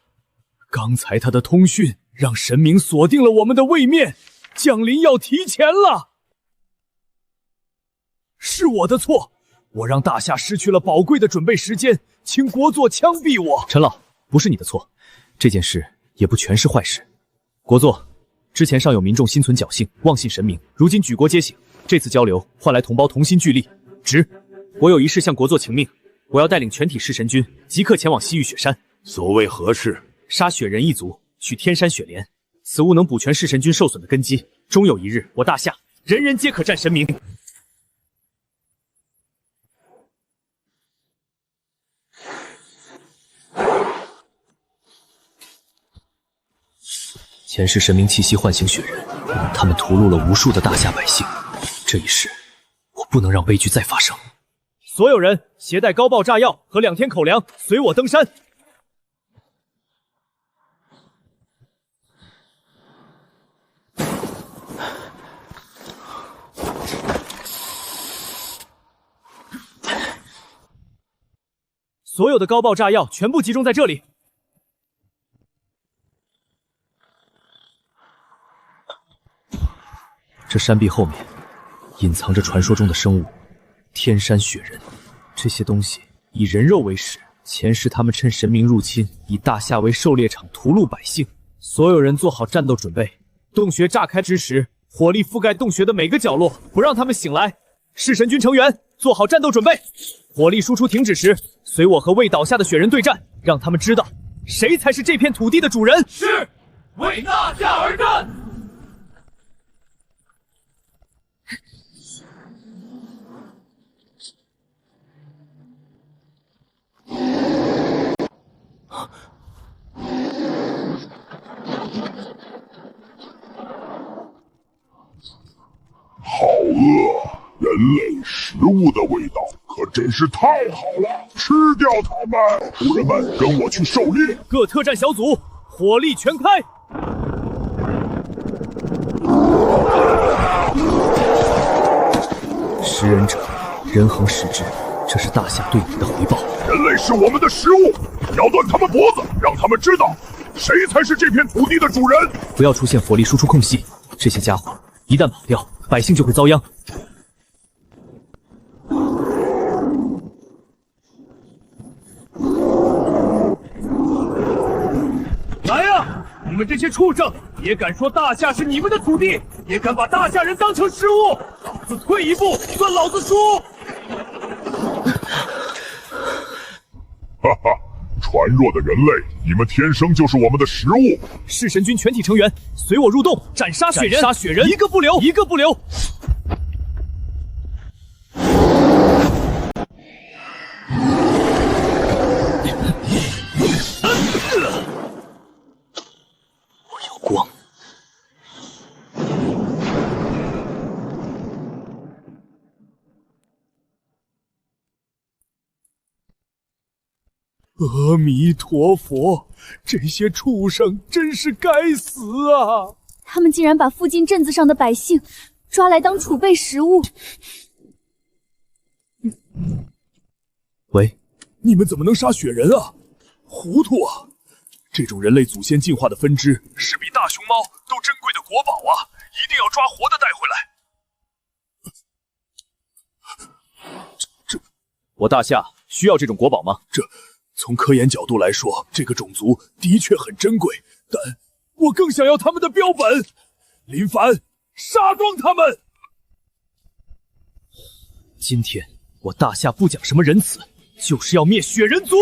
D: 刚才他的通讯让神明锁定了我们的位面，降临要提前了。是我的错。我让大夏失去了宝贵的准备时间，请国座枪毙我。
F: 陈老，不是你的错，这件事也不全是坏事。国座，之前尚有民众心存侥幸，妄信神明，如今举国皆醒，这次交流换来同胞同心聚力。直，我有一事向国座请命，我要带领全体弑神军即刻前往西域雪山。
P: 所谓何事？
F: 杀雪人一族，取天山雪莲，此物能补全弑神军受损的根基，终有一日，我大夏人人皆可战神明。前世神明气息唤醒雪人，他们屠戮了无数的大夏百姓。这一世，我不能让悲剧再发生。
D: 所有人携带高爆炸药和2天口粮，随我登山。所有的高爆炸药全部集中在这里。
F: 这山壁后面隐藏着传说中的生物天山雪人，这些东西以人肉为食，前世他们趁神明入侵，以大夏为狩猎场屠戮百姓。所有人做好战斗准备，洞穴炸开之时，火力覆盖洞穴的每个角落，不让他们醒来。弑神军成员做好战斗准备，火力输出停止时，随我和未倒下的雪人对战，让他们知道谁才是这片土地的主人。
N: 是，为大夏而战。
M: 物的味道可真是太好了！吃掉它们！仆人们，跟我去狩猎！
D: 各特战小组，火力全开！
F: 食人者，人恒食之，这是大夏对你的回报。
M: 人类是我们的食物，咬断他们脖子，让他们知道谁才是这片土地的主人。
F: 不要出现火力输出空隙，这些家伙一旦跑掉，百姓就会遭殃。
N: 来呀！你们这些畜生，也敢说大夏是你们的土地，也敢把大夏人当成食物！老子退一步，算老子输！
M: 哈哈，传弱的人类，你们天生就是我们的食物！
D: 弑神军全体成员，随我入洞，斩杀雪人！杀雪人，一个不留，一个不留！
F: 我有光。
D: 阿弥陀佛，这些畜生真是该死啊！
G: 他们竟然把附近镇子上的百姓抓来当储备食物。
F: 喂，
D: 你们怎么能杀雪人啊？糊涂啊！这种人类祖先进化的分支是比大熊猫都珍贵的国宝啊，一定要抓活的带回来。
E: 我大夏需要这种国宝吗？
D: 从科研角度来说，这个种族的确很珍贵，但我更想要他们的标本。林凡，杀光他们！今天我大夏不讲什么仁慈，就是要灭雪人族！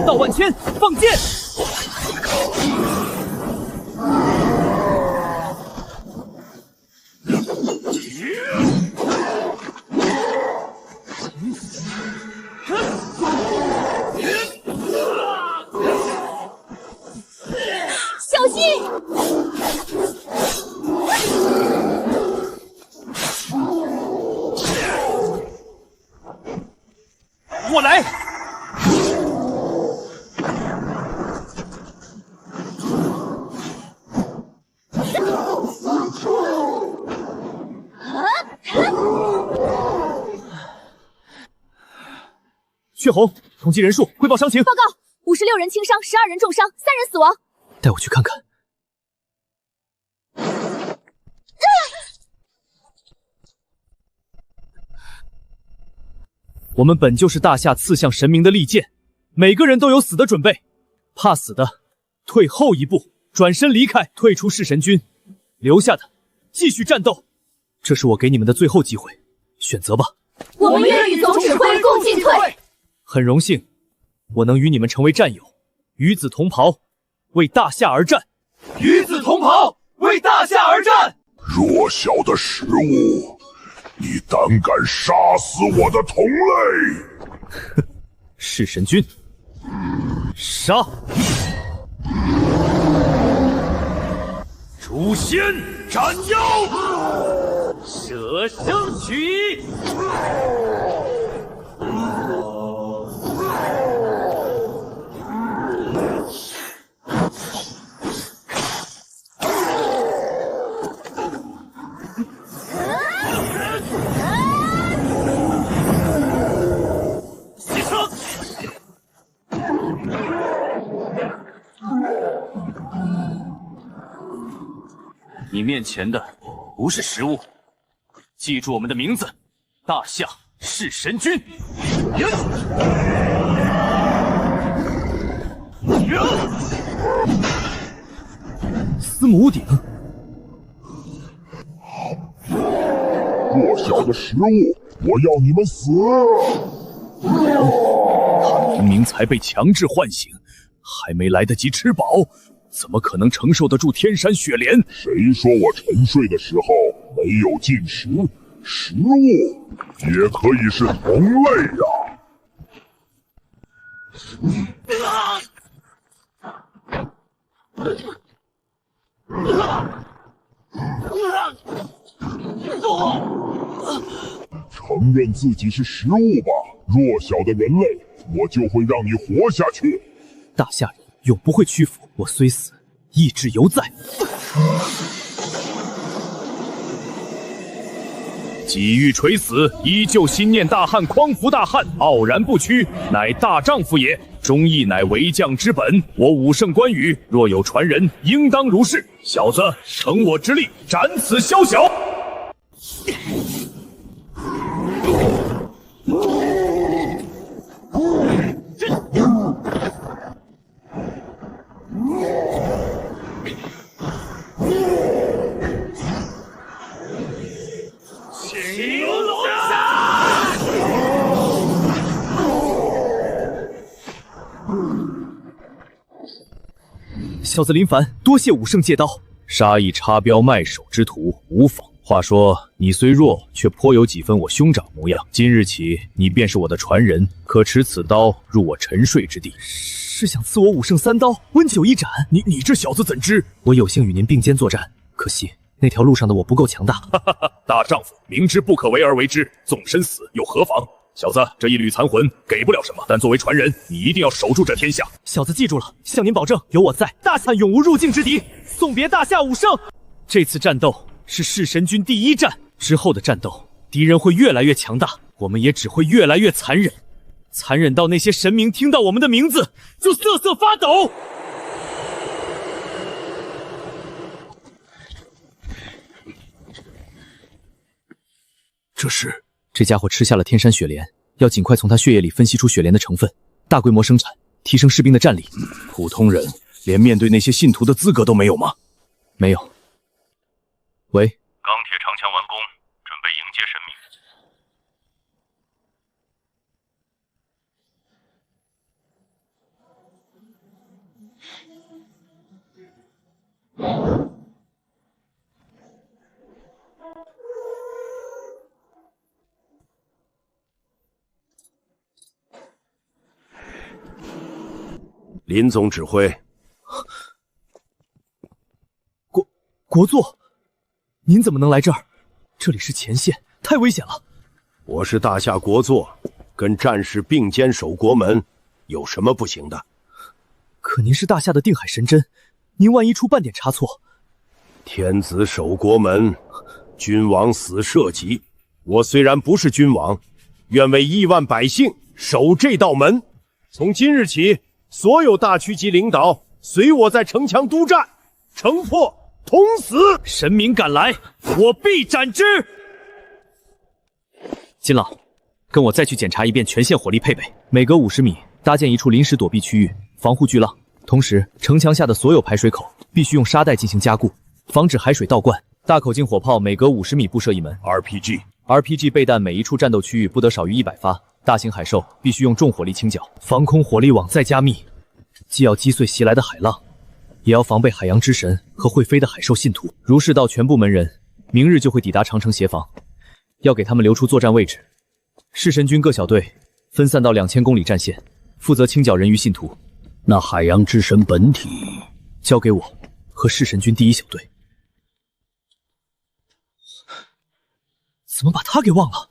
D: 道万千，放箭！
G: 小心！
D: 我来！血红，统计人数，汇报伤情。
G: 报告：56人轻伤，12人重伤，3人死亡。
F: 带我去看看。
D: 我们本就是大夏刺向神明的利剑，每个人都有死的准备。怕死的，退后一步，转身离开，退出弑神军；留下的，继续战斗。这是我给你们的最后机会，选择吧。
G: 我们愿与总指挥共进退。
D: 很荣幸，我能与你们成为战友，与子同袍，为大夏而战。
N: 与子同袍，为大夏而战。
M: 弱小的食物，你胆敢杀死我的同类？
D: 弑神军，杀！
N: 诛仙斩妖，舍生取义。
H: 你面前的不是食物，记住我们的名字：大夏弑神军。
D: 司母顶，
M: 弱小的食物，我要你们死！
D: 他明明才被强制唤醒，还没来得及吃饱，
E: 怎么可能承受得住天山雪莲？
R: 谁说我沉睡的时候没有进食？食物也可以是同类呀。承认自己是食物吧，弱小的人类，我就会让你活下去。
F: 大夏人永不会屈服，我虽死，意志犹在。
E: 己欲垂死，依旧心念大汉，匡扶大汉，傲然不屈，乃大丈夫也。忠义乃为将之本。我武圣关羽，若有传人，应当如是。小子，乘我之力，斩此宵小。
N: 青龙杀！
F: 小子林凡，多谢武圣借刀。
E: 杀一插标卖首之徒，无妨。话说你虽弱，却颇有几分我兄长模样。今日起，你便是我的传人，可持此刀入我沉睡之地。
F: 是想赐我武圣3刀，温酒一盏？
E: 你这小子怎知？
F: 我有幸与您并肩作战，可惜那条路上的我不够强大。
E: 哈哈哈！大丈夫明知不可为而为之，纵身死又何妨？小子，这一缕残魂给不了什么，但作为传人，你一定要守住这天下。
F: 小子记住了，向您保证，有我在，大夏永无入境之敌。送别大夏武圣。这次战斗是弑神军第1战，之后的战斗，敌人会越来越强大，我们也只会越来越残忍，残忍到那些神明听到我们的名字就瑟瑟发抖。这家伙吃下了天山雪莲，要尽快从他血液里分析出雪莲的成分，大规模生产，提升士兵的战力。
E: 普通人连面对那些信徒的资格都没有吗？
F: 没有。喂，
O: 钢铁长墙完工，准备迎接神明。
P: 林总指挥，
F: 国座，您怎么能来这儿？这里是前线，太危险了。
P: 我是大夏国座，跟战士并肩守国门，有什么不行的？
F: 可您是大夏的定海神针，您万一出半点差错，
P: 天子守国门，君王死社稷。我虽然不是君王，愿为亿万百姓守这道门。从今日起，所有大区级领导随我在城墙督战，城破同死。
F: 神明敢来，我必斩之。金老，跟我再去检查一遍全线火力配备，每隔50米搭建一处临时躲避区域，防护巨浪。同时，城墙下的所有排水口必须用沙袋进行加固，防止海水倒灌。大口径火炮每隔50米布设一门。RPG 备弹每一处战斗区域不得少于100发。大型海兽必须用重火力清剿，防空火力网再加密，既要击碎袭来的海浪，也要防备海洋之神和会飞的海兽信徒。如是到全部门人，明日就会抵达长城协防，要给他们留出作战位置。弑神军各小队分散到2000公里战线，负责清剿人鱼信徒。
S: 那海洋之神本体
F: 交给我和弑神军第1小队。怎么把他给忘了？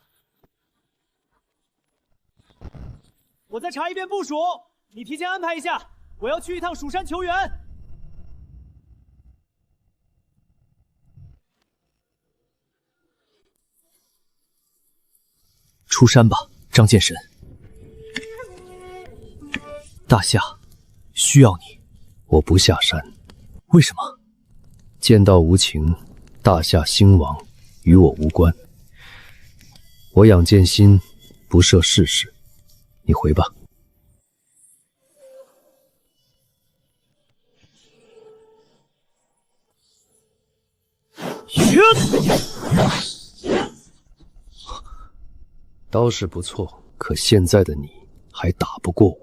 L: 我再查一遍部署，你提前安排一下，我要去一趟蜀山求援。
F: 出山吧，张剑神。大夏需要你。
S: 我不下山。
F: 为什么？
S: 剑道无情，大夏兴亡与我无关。我养剑心，不涉世事。你回吧。刀是不错，可现在的你还打不过我。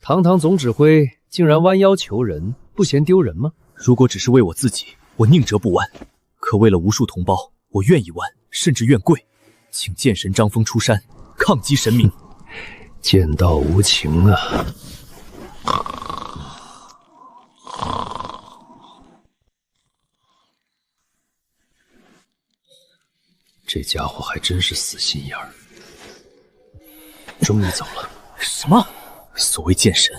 S: 堂堂总指挥竟然弯腰求人，不嫌丢人吗？
F: 如果只是为我自己，我宁折不弯；可为了无数同胞，我愿意弯，甚至愿跪，请剑神张峰出山，抗击神明。
S: 剑道无情啊！这家伙还真是死心眼儿。终于走了。
F: 什么？所谓剑神，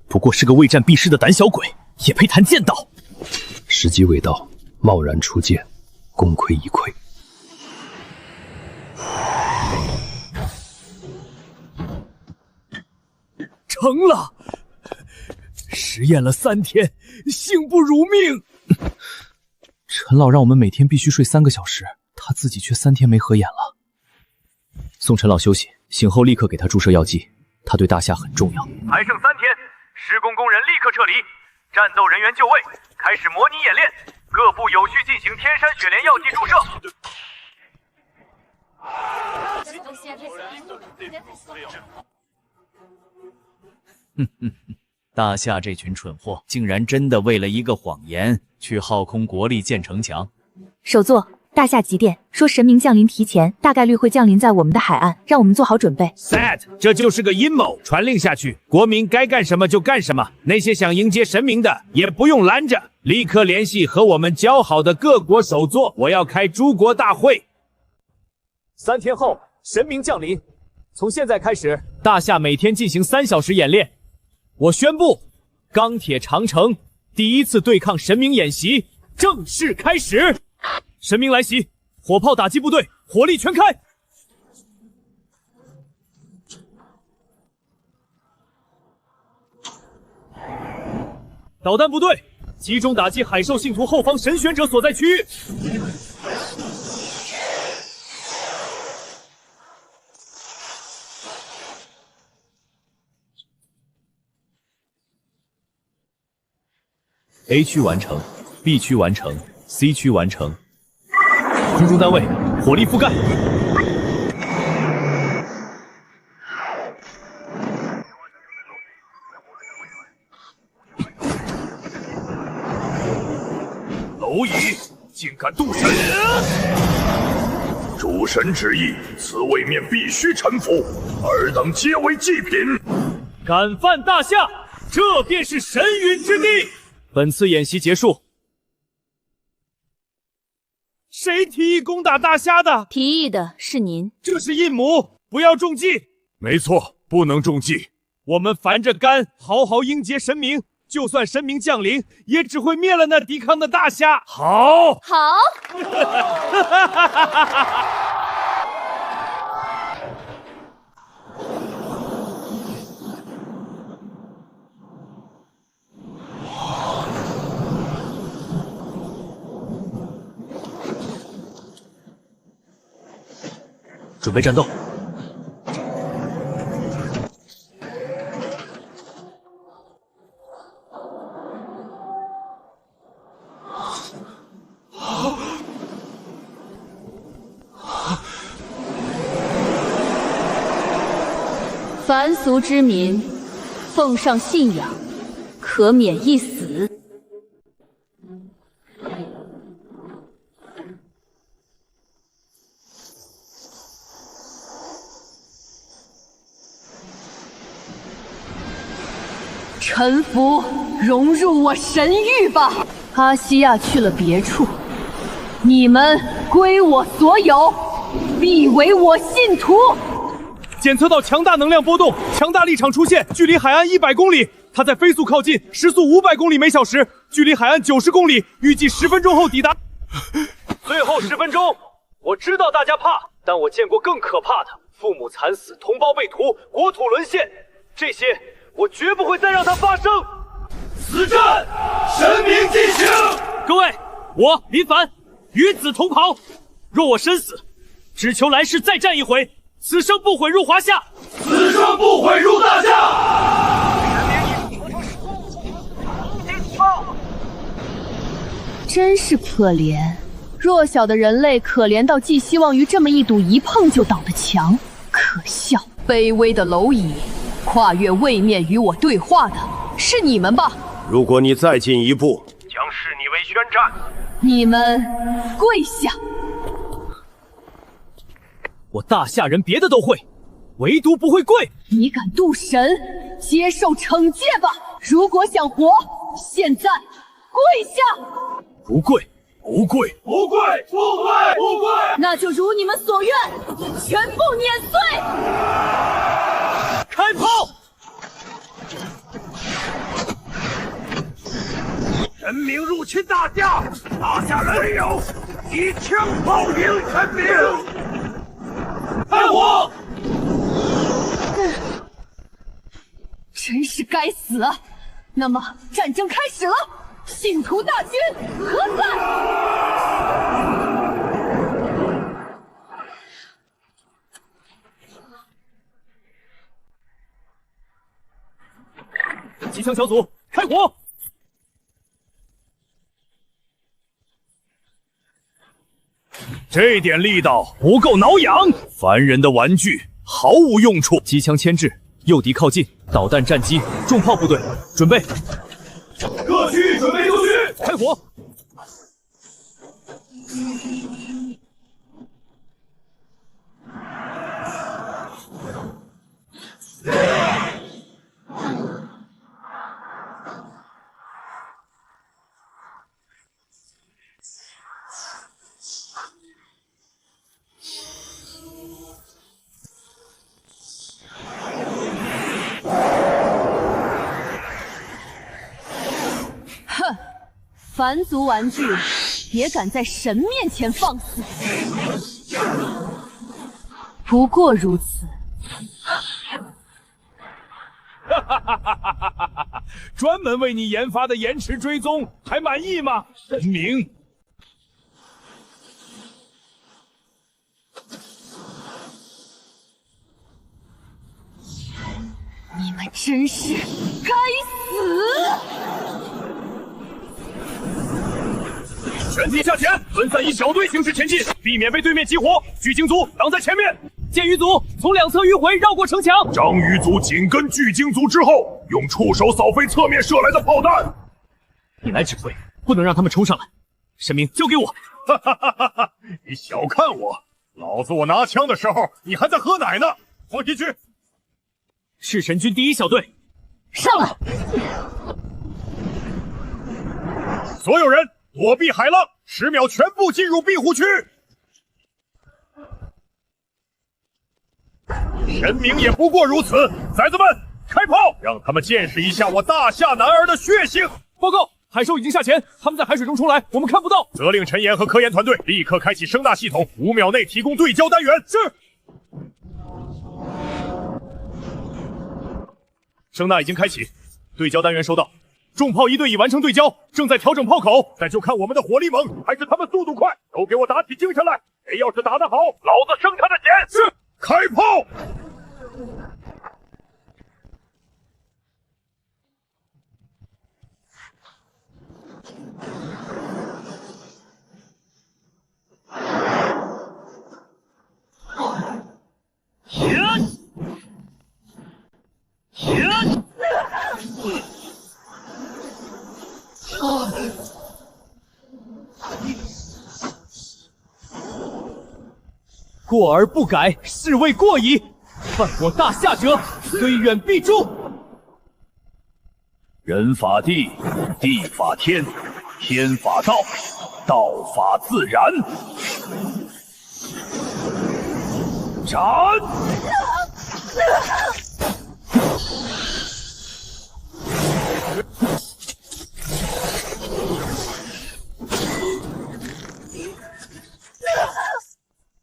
F: 不过是个未战必失的胆小鬼，也配谈剑道？
S: 时机未到，贸然出剑，功亏一篑。
A: 成了！实验了3天，幸不辱命。
F: 陈老让我们每天必须睡3个小时，他自己却3天没合眼了。送陈老休息，醒后立刻给他注射药剂，他对大夏很重要。
C: 还剩3天，施工工人立刻撤离，战斗人员就位，开始模拟演练，各部有序进行天山雪莲药剂注射。
H: 大夏这群蠢货，竟然真的为了一个谎言去耗空国力建城墙。
K: 首座，大夏急电说神明降临提前，大概率会降临在我们的海岸，让我们做好准备。
D: Sad， 这就是个阴谋，传令下去，国民该干什么就干什么。那些想迎接神明的也不用拦着，立刻联系和我们交好的各国首座，我要开诸国大会。3天后，神明降临。从现在开始，大夏每天进行3小时演练。我宣布，钢铁长城第一次对抗神明演习正式开始。神明来袭，火炮打击部队火力全开。导弹部队集中打击海兽信徒后方神选者所在区域。A 区完成 ，B 区完成 ，C 区完成。空中单位火力覆盖。
B: 蝼蚁竟敢渡神！诸神之意，此位面必须臣服，尔等皆为祭品。
D: 敢犯大夏，这便是神陨之地。本次演习结束。谁提议攻打大夏的？
K: 提议的是您。
D: 这是阴谋，不要中计。
B: 没错，不能中计。
D: 我们凡着肝，好好迎接神明。就算神明降临，也只会灭了那抵抗的大夏。好，
G: 好。
F: 准备战斗。
G: 凡俗之民，奉上信仰，可免一死。臣服，融入我神域吧。阿西亚去了别处，你们归我所有，必为我信徒。
D: 检测到强大能量波动，强大力场出现，距离海岸100公里。它在飞速靠近，时速500公里每小时，距离海岸90公里，预计10分钟后抵达。最后10分钟，我知道大家怕，但我见过更可怕的：父母惨死，同胞被屠，国土沦陷。这些我绝不会再让它发生。
N: 此战，神明进行。
D: 各位，我林凡与子同袍，若我身死，只求来世再战一回，此生不悔入华夏，
N: 此生不悔入大夏。
G: 真是可怜，弱小的人类可怜到寄希望于这么一堵一碰就倒的墙，可笑！卑微的蝼蚁，
T: 跨越位面与我对话的是你们吧？
P: 如果你再进一步，
M: 将视你为宣战。
T: 你们跪下！
D: 我大夏人别的都会，唯独不会跪。
T: 你敢渡神，接受惩戒吧！如果想活，现在跪下！
D: 不跪，不跪，
N: 不跪，不跪，不跪！
T: 那就如你们所愿，全部碾碎！
D: 开炮！
M: 神明入侵大夏，大夏人没有以枪炮迎神明。
N: 开火！
T: 真是该死啊！那么战争开始了，信徒大军何在？
D: 机枪小组开火！
E: 这点力道不够挠痒，凡人的玩具毫无用处。
D: 机枪牵制，诱敌靠近，导弹战机，重炮部队准备。
N: 各区准备就绪，
D: 开火！
T: 哼，凡族玩具也敢在神面前放肆，不过如此。
D: 专门为你研发的延迟追踪，还满意吗？神明，
T: 你们真是该死！
D: 全体向前，分散以小队形式前进，避免被对面激活。巨鲸族挡在前面，剑鱼族从两侧迂回绕过城墙。
R: 章鱼族紧跟巨鲸族之后，用触手扫飞侧面射来的炮弹。
D: 你来指挥，不能让他们冲上来。神明，交给我。
R: 哈哈哈哈哈！你小看我，老子我拿枪的时候，你还在喝奶呢。放进去。
D: 弑神军第一小队，
T: 上来！
R: 所有人躲避海浪，10秒全部进入庇护区。神明也不过如此，崽子们，开炮，让他们见识一下我大夏男儿的血性。
D: 报告，海兽已经下潜，他们在海水中冲来，我们看不到。
R: 责令陈岩和科研团队立刻开启声纳系统，5秒内提供对焦单元。
D: 是。
E: 声纳已经开启，对焦单元收到。重炮一队已完成对焦，正在调整炮口，
R: 但就看我们的火力猛还是他们速度快，都给我打起精神来！谁要是打得好，老子生他的钱！
D: 是，
R: 开炮！
D: 过而不改，是谓过矣。犯我大夏者，虽远必诛。
B: 人法地，地法天，天法道，道法自然。斩！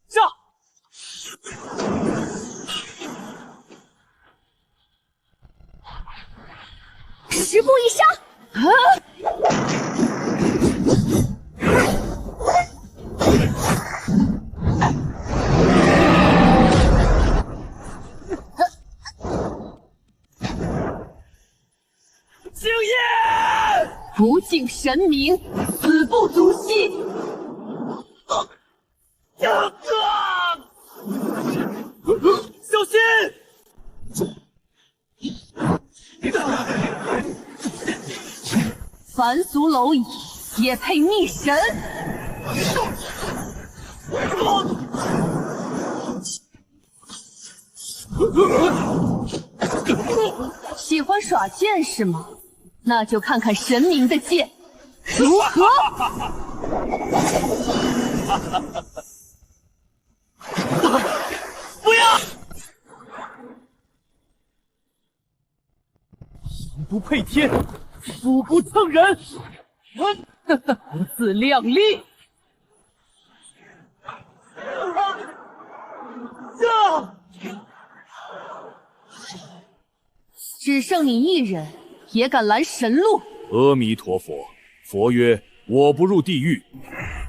D: 上！
G: 十步一杀！
T: 敬业！不敬神明，死不足惜。
D: 小心！
T: 凡俗蝼蚁也配逆神？喜欢耍剑是吗？那就看看神明的剑如何。
A: 不要！
L: 人不配天，夫不蹭人，
T: 不自量力！只剩你一人，也敢拦神路？
E: 阿弥陀佛，佛曰：我不入地狱，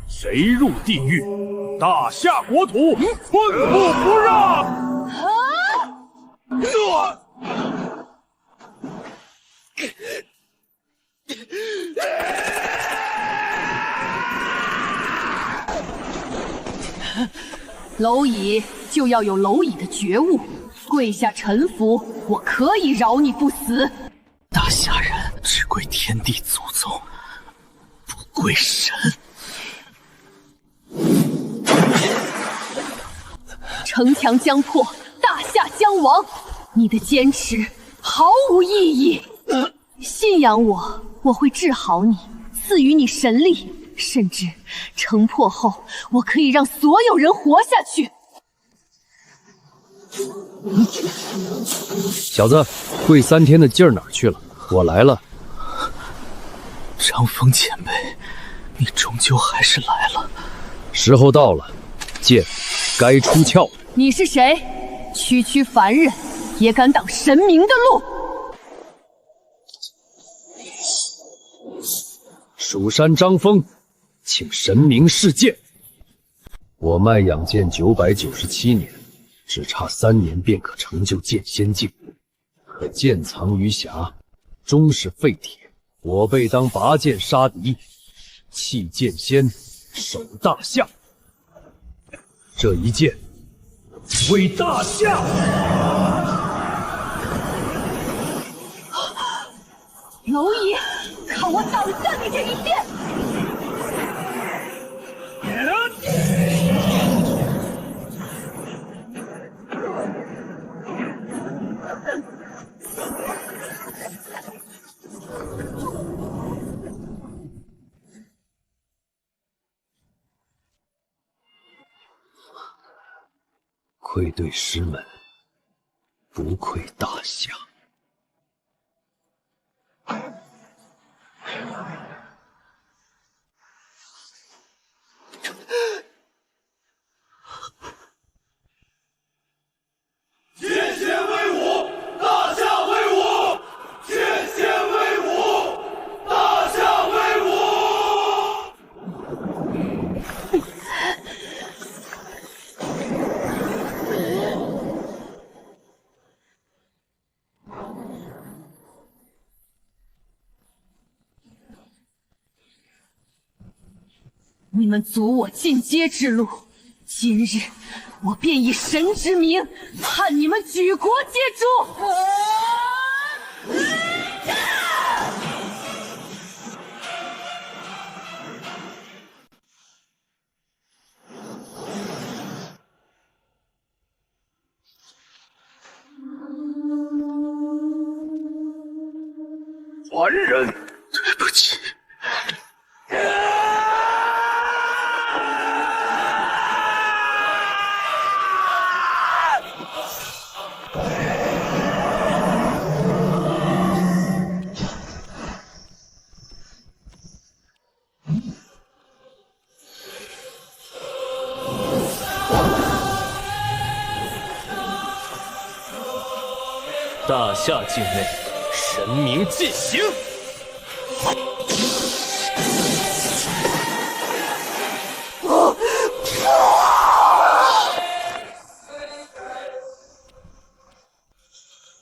E: 谁入地狱？大夏国土，寸步不让！
T: 蝼蚁就要有蝼蚁的觉悟，跪下臣服，我可以饶你不死。
F: 大夏人只跪天地祖宗，不跪神。
T: 城墙将破，大夏将亡，你的坚持毫无意义。信仰我，我会治好你，赐予你神力。甚至城破后，我可以让所有人活下去。
S: 小子，跪3天的劲儿哪儿去了？我来了。
F: 张峰前辈，你终究还是来了。
S: 时候到了，剑该出鞘。
T: 你是谁？区区凡人也敢挡神明的路？
S: 蜀山张峰，请神明示剑。我卖养剑997年，只差3年便可成就剑仙境，可剑藏于匣，终是废铁。我辈当拔剑杀敌，弃剑仙，守大夏。这一剑为大夏！
T: 蝼蚁，看我挡下你这一剑！
S: 愧对师门，不愧大夏。
N: 剑仙威武，大夏威武！剑仙威武，大夏威武！
T: 你们阻我进阶之路，今日我便以神之名判你们举国皆诛！
B: 凡人，
F: 对不起。
A: 大夏境内，神明进行。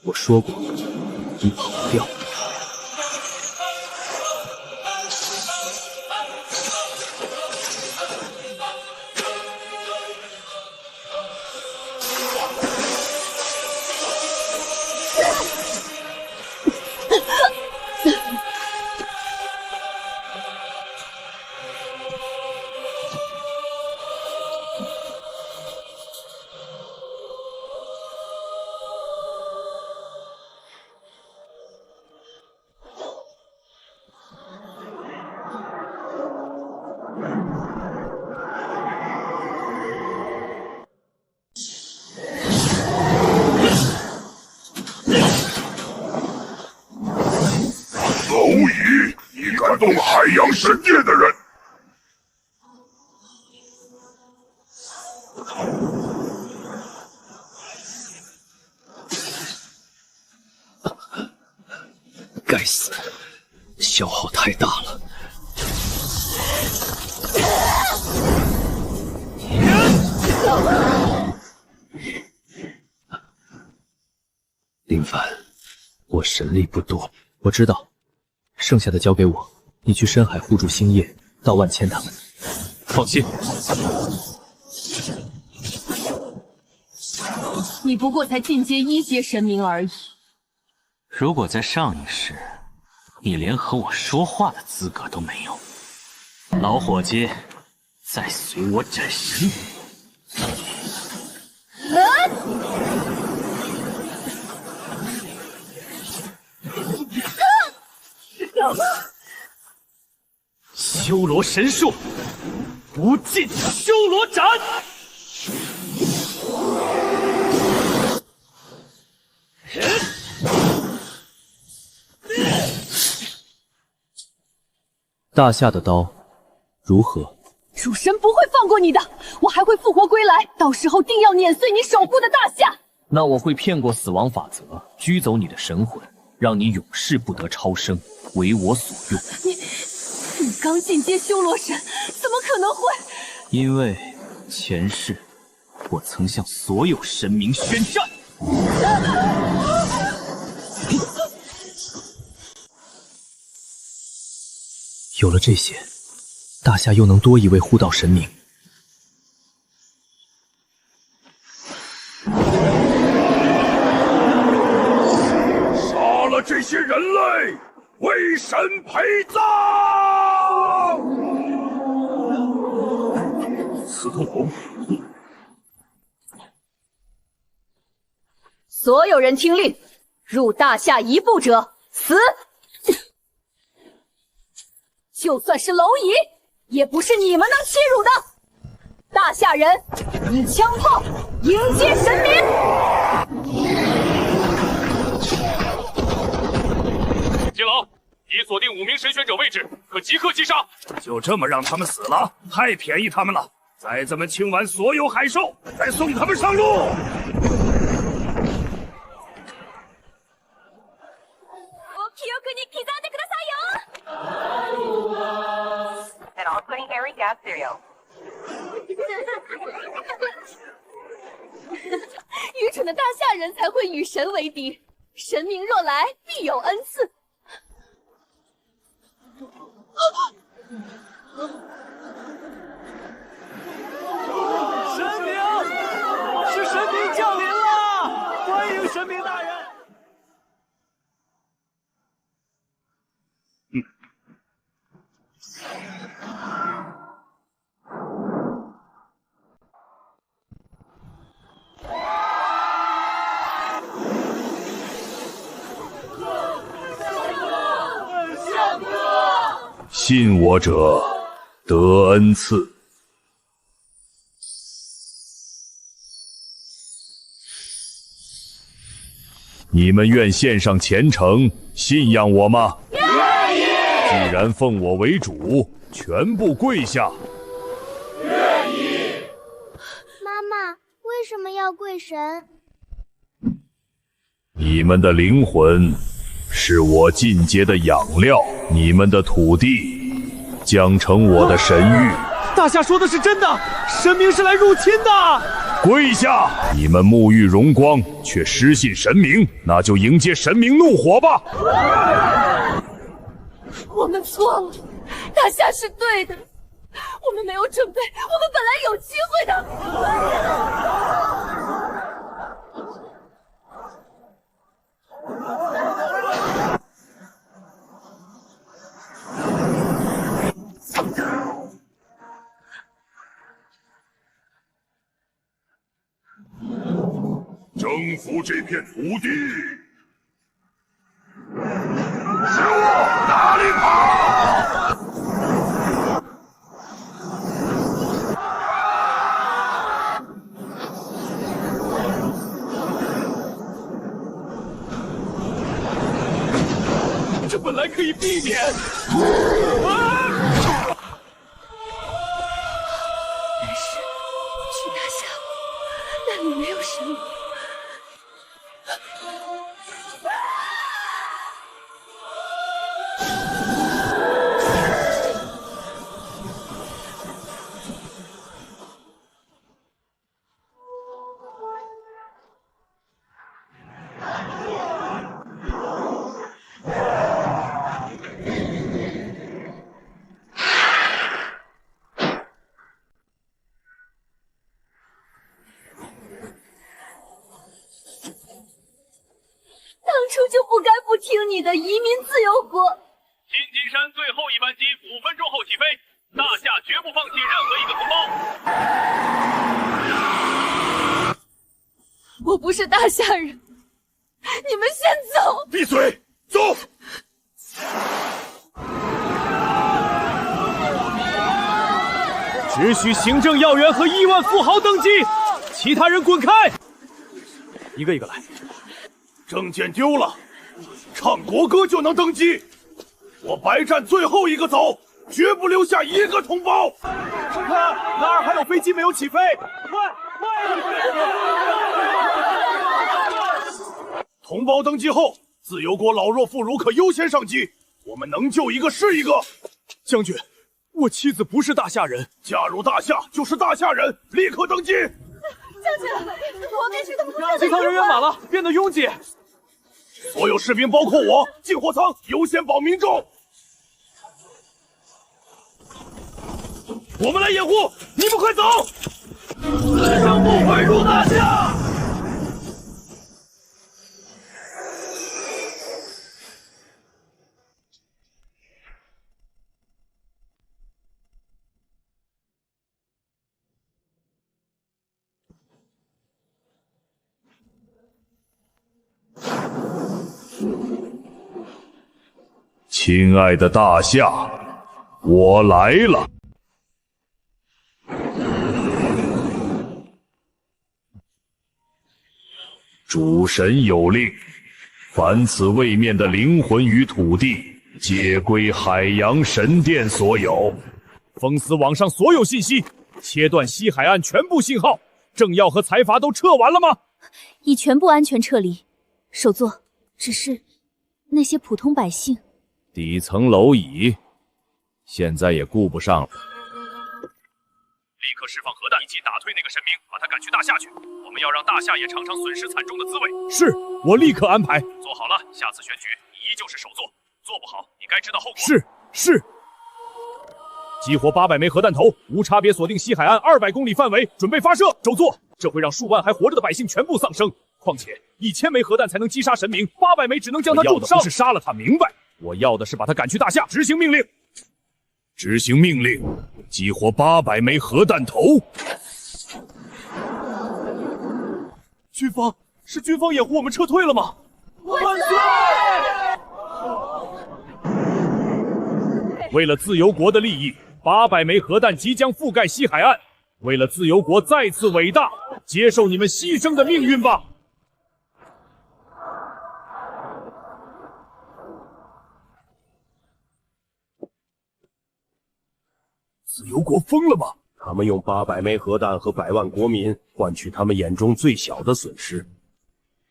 S: 我说过，你跑不掉。
R: 动海洋神殿的人。
S: 该死，消耗太大了。林凡，我神力不多，
F: 我知道，剩下的交给我，你去深海护住星夜、道万千他们。
I: 放心，
T: 你不过才进阶1阶神明而已。
I: 如果在上一世，你连和我说话的资格都没有，老伙计，再随我斩神！修罗神术，无尽修罗斩！
F: 大夏的刀如何？
T: 主神不会放过你的，我还会复活归来，到时候定要碾碎你守护的大夏。
F: 那我会骗过死亡法则，拘走你的神魂，让你永世不得超生，为我所用。
T: 你刚进阶修罗神，怎么可能会？
F: 因为前世我曾向所有神明宣战。有了这些，大夏又能多一位护道神明。
R: 杀了这些人类，为神陪葬！
B: 司徒红，
G: 所有人听令，入大夏一步者死！就算是蝼蚁，也不是你们能欺辱的。大夏人，以枪炮迎接神明！
E: 金老，已锁定5名神选者位置，可即刻击杀。
B: 就这么让他们死了？太便宜他们了！崽子们清完所有海兽，再送他们上路。
Q: And all putting Harry gas cereal.
T: 愚蠢的大夏人才会与神为敌，神明若来，必有恩赐。
N: 神明，是神明降临了，欢迎神明大人。
B: 信我者得恩赐。你们愿献上虔诚，信仰我吗？愿意。既然奉我为主，全部跪下。
U: 愿意。妈妈，为什么要跪神？
B: 你们的灵魂是我进阶的养料，你们的土地将成我的神域。
L: 大夏说的是真的，神明是来入侵的。
B: 跪下！你们沐浴荣光，却失信神明，那就迎接神明怒火吧。
T: 我们错了，大夏是对的，我们没有准备，我们本来有机会的。
R: 征服这片土地！向我哪里跑？
N: 本来可以避免。
T: 但是去大夏，那里没有神明。
G: 当初就不该不听你的，移民自由国。
C: 新金山最后一班机5分钟后起飞，大夏绝不放弃任何一个同胞。
G: 我不是大夏人，你们先走。
M: 闭嘴，走。
D: 只许行政要员和亿万富豪登机，其他人滚开。一个一个来。
M: 证件丢了，唱国歌就能登机。我白战最后一个走，绝不留下一个同胞。
D: 圣克，那儿还有飞机没有起飞。
M: 同胞登机后，自由国老弱妇孺可优先上机，我们能救一个是一个。
D: 将军，我妻子不是大夏人，
M: 嫁入大夏就是大夏人，立刻登机。
G: 将军，我们是同胞。
D: 机舱人员满了，变得拥挤。
M: 所有士兵，包括我，进货舱优先保民众。我们来掩护，你们快走！此生不悔入大夏。
B: 亲爱的大夏，我来了。主神有令，凡此位面的灵魂与土地，皆归海洋神殿所有。
D: 封死网上所有信息，切断西海岸全部信号。政要和财阀都撤完了吗？
K: 已全部安全撤离。首座，只是那些普通百姓。
E: 底层蝼蚁，现在也顾不上了。
C: 立刻释放核弹，以及打退那个神明，把他赶去大夏去。我们要让大夏也尝尝损失惨重的滋味。
D: 是，我立刻安排。
C: 做好了，下次选举你依旧是首座，做不好，你该知道后果。
D: 是。激活800枚核弹头，无差别锁定西海岸200公里范围，准备发射。首座，这会让数万还活着的百姓全部丧生。况且1000枚核弹才能击杀神明，800枚只能将他重伤。不是杀了他，明白？我要的是把他赶去大夏。执行命令。
B: 执行命令，激活800枚核弹头。
D: 军方是军方掩护我们撤退了吗？
N: 万岁！
D: 为了自由国的利益，800枚核弹即将覆盖西海岸。为了自由国再次伟大，接受你们牺牲的命运吧。
P: 自由国疯了吗？他们用800枚核弹和100万国民换取他们眼中最小的损失，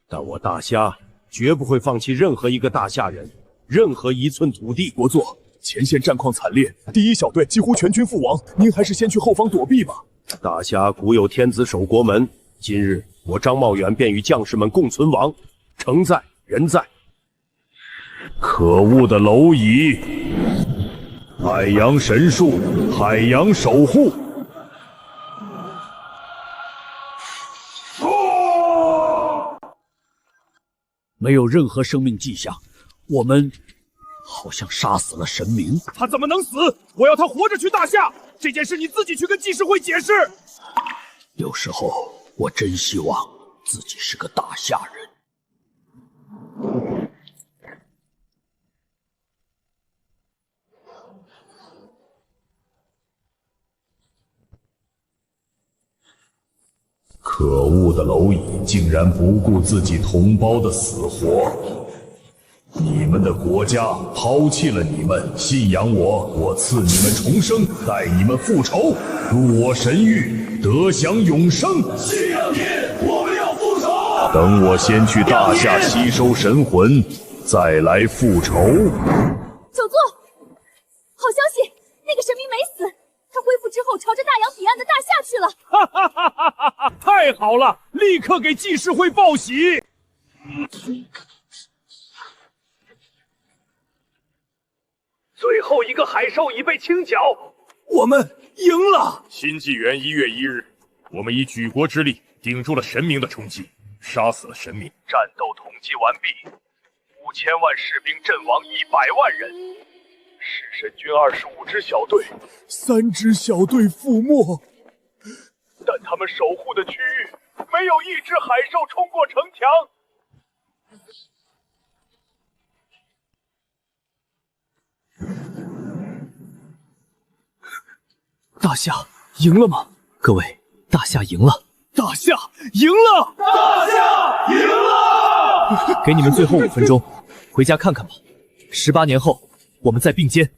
P: 但我大夏绝不会放弃任何一个大夏人，任何一寸土地。
S: 国座，前线战况惨烈，第1小队几乎全军覆亡，您还是先去后方躲避吧。
P: 大夏古有天子守国门，今日我张茂远便与将士们共存亡，城在人在。
B: 可恶的蝼蚁！海洋神树，海洋守护。
S: 没有任何生命迹象，我们好像杀死了神明。
D: 他怎么能死？我要他活着去大夏。这件事你自己去跟济世会解释。
S: 有时候我真希望自己是个大夏人。
B: 可恶的蝼蚁竟然不顾自己同胞的死活！你们的国家抛弃了你们，信仰我，我赐你们重生，待你们复仇，入我神域，得享永生。
N: 信仰你，我们要复仇。
B: 等我先去大夏吸收神魂，再来复仇。
G: 九座，好消息，那个神明没死，他恢复之后朝着大洋彼岸的大夏去了。
D: 哈哈哈哈哈哈！太好了，立刻给纪事会报喜。
N: 最后一个海兽已被清剿，
D: 我们赢了！
E: 新纪元1月1日，我们以举国之力顶住了神明的冲击，杀死了神明。
C: 战斗统计完毕，5000万士兵阵亡100万人，弑神军25支小队
D: ，3支小队覆没，
C: 但他们守护的区域没有一只海兽冲过城墙。
F: 大夏赢了吗？各位，大夏赢了！
D: 大夏赢了！
N: 大夏赢了！
F: 给你们最后5分钟，回家看看吧。18年后，我们再并肩。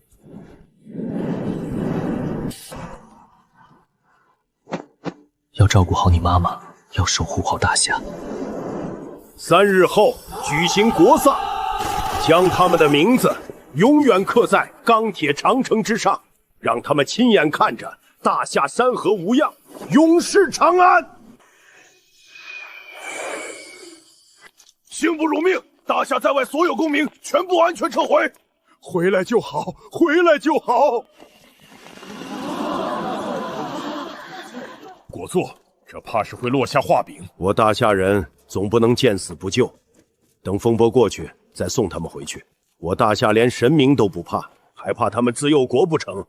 F: 要照顾好你妈妈，要守护好大夏。
P: 3日后举行国丧，将他们的名字永远刻在钢铁长城之上，让他们亲眼看着大夏山河无恙，永世长安。
M: 刑不如命，大夏在外所有公民全部安全撤回。
P: 回来就好，回来就好。
E: 果作，这怕是会落下话柄。
P: 我大夏人总不能见死不救，等风波过去再送他们回去。我大夏连神明都不怕，还怕他们自幼国不成？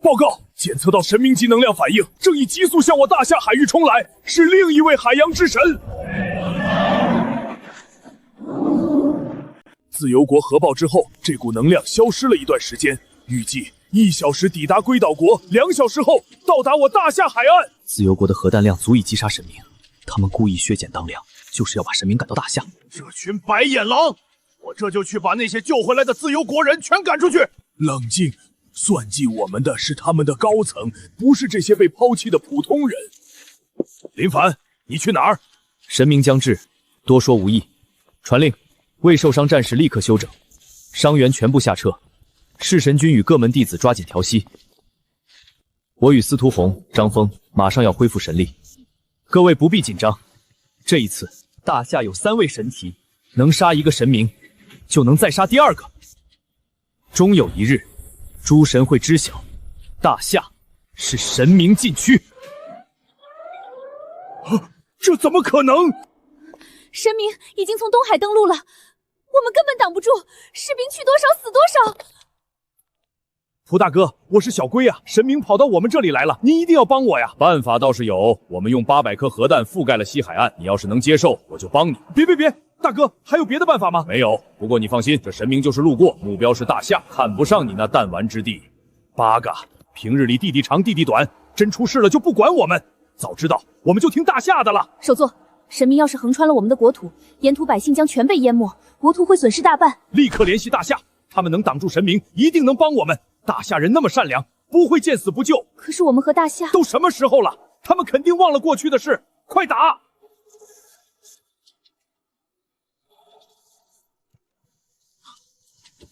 D: 报告，检测到神明级能量反应，正以急速向我大夏海域冲来，是另一位海洋之神。自由国核爆之后，这股能量消失了一段时间，预计1小时抵达龟岛国，2小时后到达我大夏海岸。
F: 自由国的核弹量足以击杀神明，他们故意削减当量，就是要把神明赶到大夏。
M: 这群白眼狼，我这就去把那些救回来的自由国人全赶出去。
D: 冷静，算计我们的是他们的高层，不是这些被抛弃的普通人。林凡，你去哪儿？
F: 神明将至，多说无益。传令，未受伤战士立刻休整，伤员全部下撤。弑神军与各门弟子抓紧调息。我与司徒红、张峰马上要恢复神力，各位不必紧张。这一次，大夏有3位神祇，能杀一个神明，就能再杀第2个。终有一日，诸神会知晓，大夏是神明禁区。
D: 这怎么可能？
G: 神明已经从东海登陆了，我们根本挡不住，士兵去多少死多少。
D: 蒲大哥，我是小龟啊，神明跑到我们这里来了，您一定要帮我呀！
E: 办法倒是有，我们用800颗核弹覆盖了西海岸，你要是能接受，我就帮你。
D: 别，大哥，还有别的办法吗？
E: 没有，不过你放心，这神明就是路过，目标是大夏，看不上你那弹丸之地。
D: 八嘎，平日里弟弟长弟弟短，真出事了就不管我们，早知道我们就听大夏的了。
G: 首座，神明要是横穿了我们的国土，沿途百姓将全被淹没，国土会损失大半。
D: 立刻联系大夏，他们能挡住神明，一定能帮我们。大夏人那么善良，不会见死不救。
G: 可是我们和大夏
D: 都什么时候了？他们肯定忘了过去的事。快打！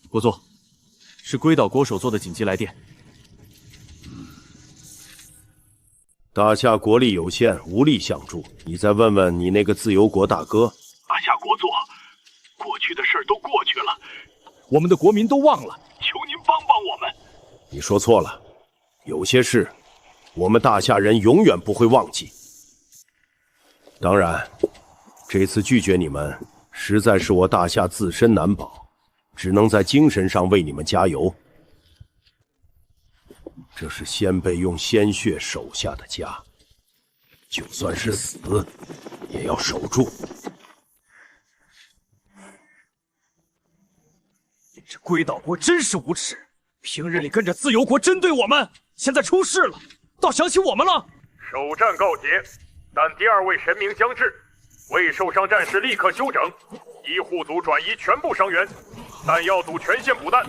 H: 国座，是龟岛国首座的紧急来电。
P: 大夏国力有限，无力相助。你再问问你那个自由国大哥。
M: 大夏国座，过去的事都过去了，
D: 我们的国民都忘了，
M: 求您帮帮我们。
P: 你说错了，有些事我们大夏人永远不会忘记。当然，这次拒绝你们，实在是我大夏自身难保，只能在精神上为你们加油。这是先辈用鲜血守下的家，就算是死，也要守住。
L: 这龟岛国真是无耻，平日里跟着自由国针对我们，现在出事了，倒想起我们了。
C: 首战告捷，
J: 但第2位神明将至，未受伤战士立刻休整，医护组转移全部伤员，弹药组全线补弹。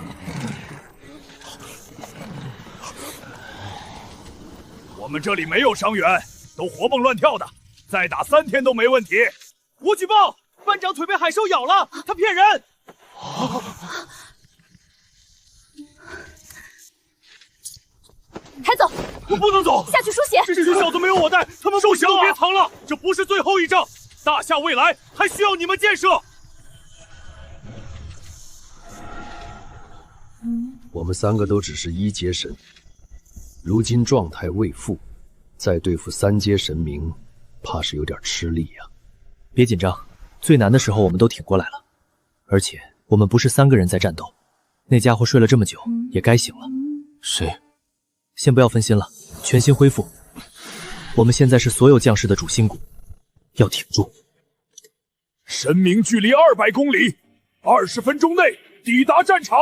D: 我们这里没有伤员，都活蹦乱跳的，再打3天都没问题。我举报，班长腿被海兽咬了，他骗人。
G: 抬走！
D: 我不能走，
G: 下去输血。
D: 这群小子没有我带，他们不行了。别藏了，这不是最后一仗，大夏未来还需要你们建设。
S: 我们3个都只是1阶神，如今状态未复，再对付3阶神明，怕是有点吃力呀。
F: 别紧张，最难的时候我们都挺过来了，而且我们不是3个人在战斗，那家伙睡了这么久，也该醒了。
S: 谁？
F: 先不要分心了，全心恢复。我们现在是所有将士的主心骨，要挺住。
D: 神明距离200公里，20分钟内抵达战场。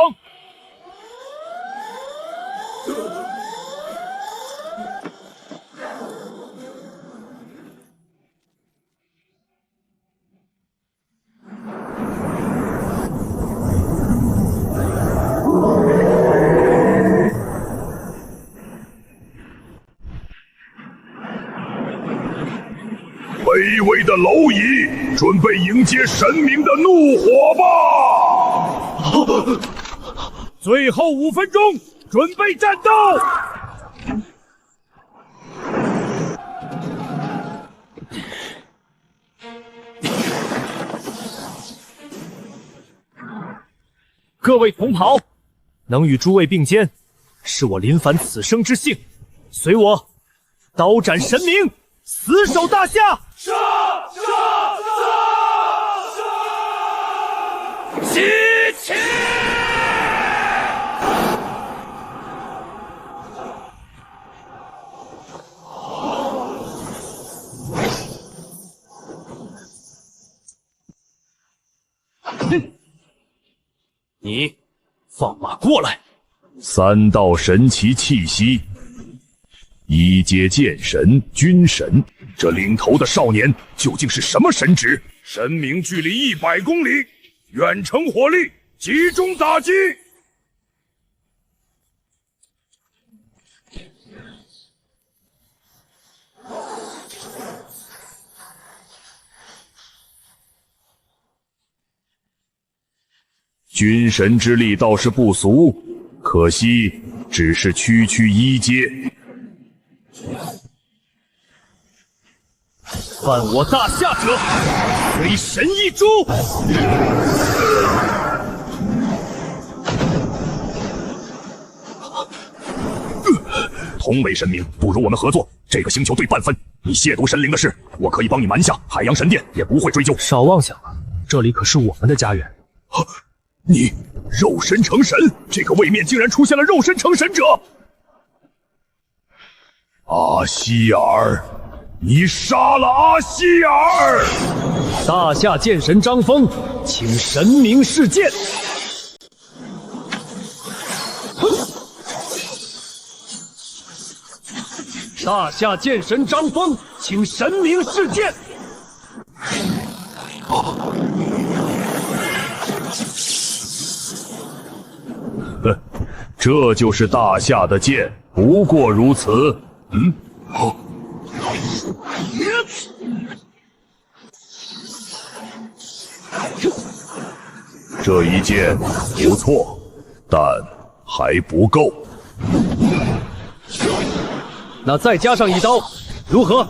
R: 卑微的蝼蚁，准备迎接神明的怒火吧！
D: 最后5分钟，准备战斗！
F: 各位同袍，能与诸位并肩，是我林凡此生之幸。随我，刀斩神明，死守大夏！
N: 杀！
F: 齐齐！
H: 你放马过来
B: ！3道神奇气息，1阶剑神、军神，这领头的少年究竟是什么神职？
D: 神明距离100公里，远程火力集中打击。
B: 军神之力倒是不俗，可惜只是区1阶。
F: 犯我大夏者，虽神一诛！
B: 同为神明，不如我们合作。这个星球对半分，你亵渎神灵的事，我可以帮你瞒下。海洋神殿也不会追究。
F: 少妄想了，这里可是我们的家园。
B: 你肉身成神，这个位面竟然出现了肉身成神者！阿希尔，你杀了阿希尔！
F: 大夏剑神张峰，请神明示剑。大夏剑神张峰，请神明示剑。
B: 哼，这就是大夏的剑，不过如此。这一剑不错，但还不够。
F: 那再加上1刀，如何？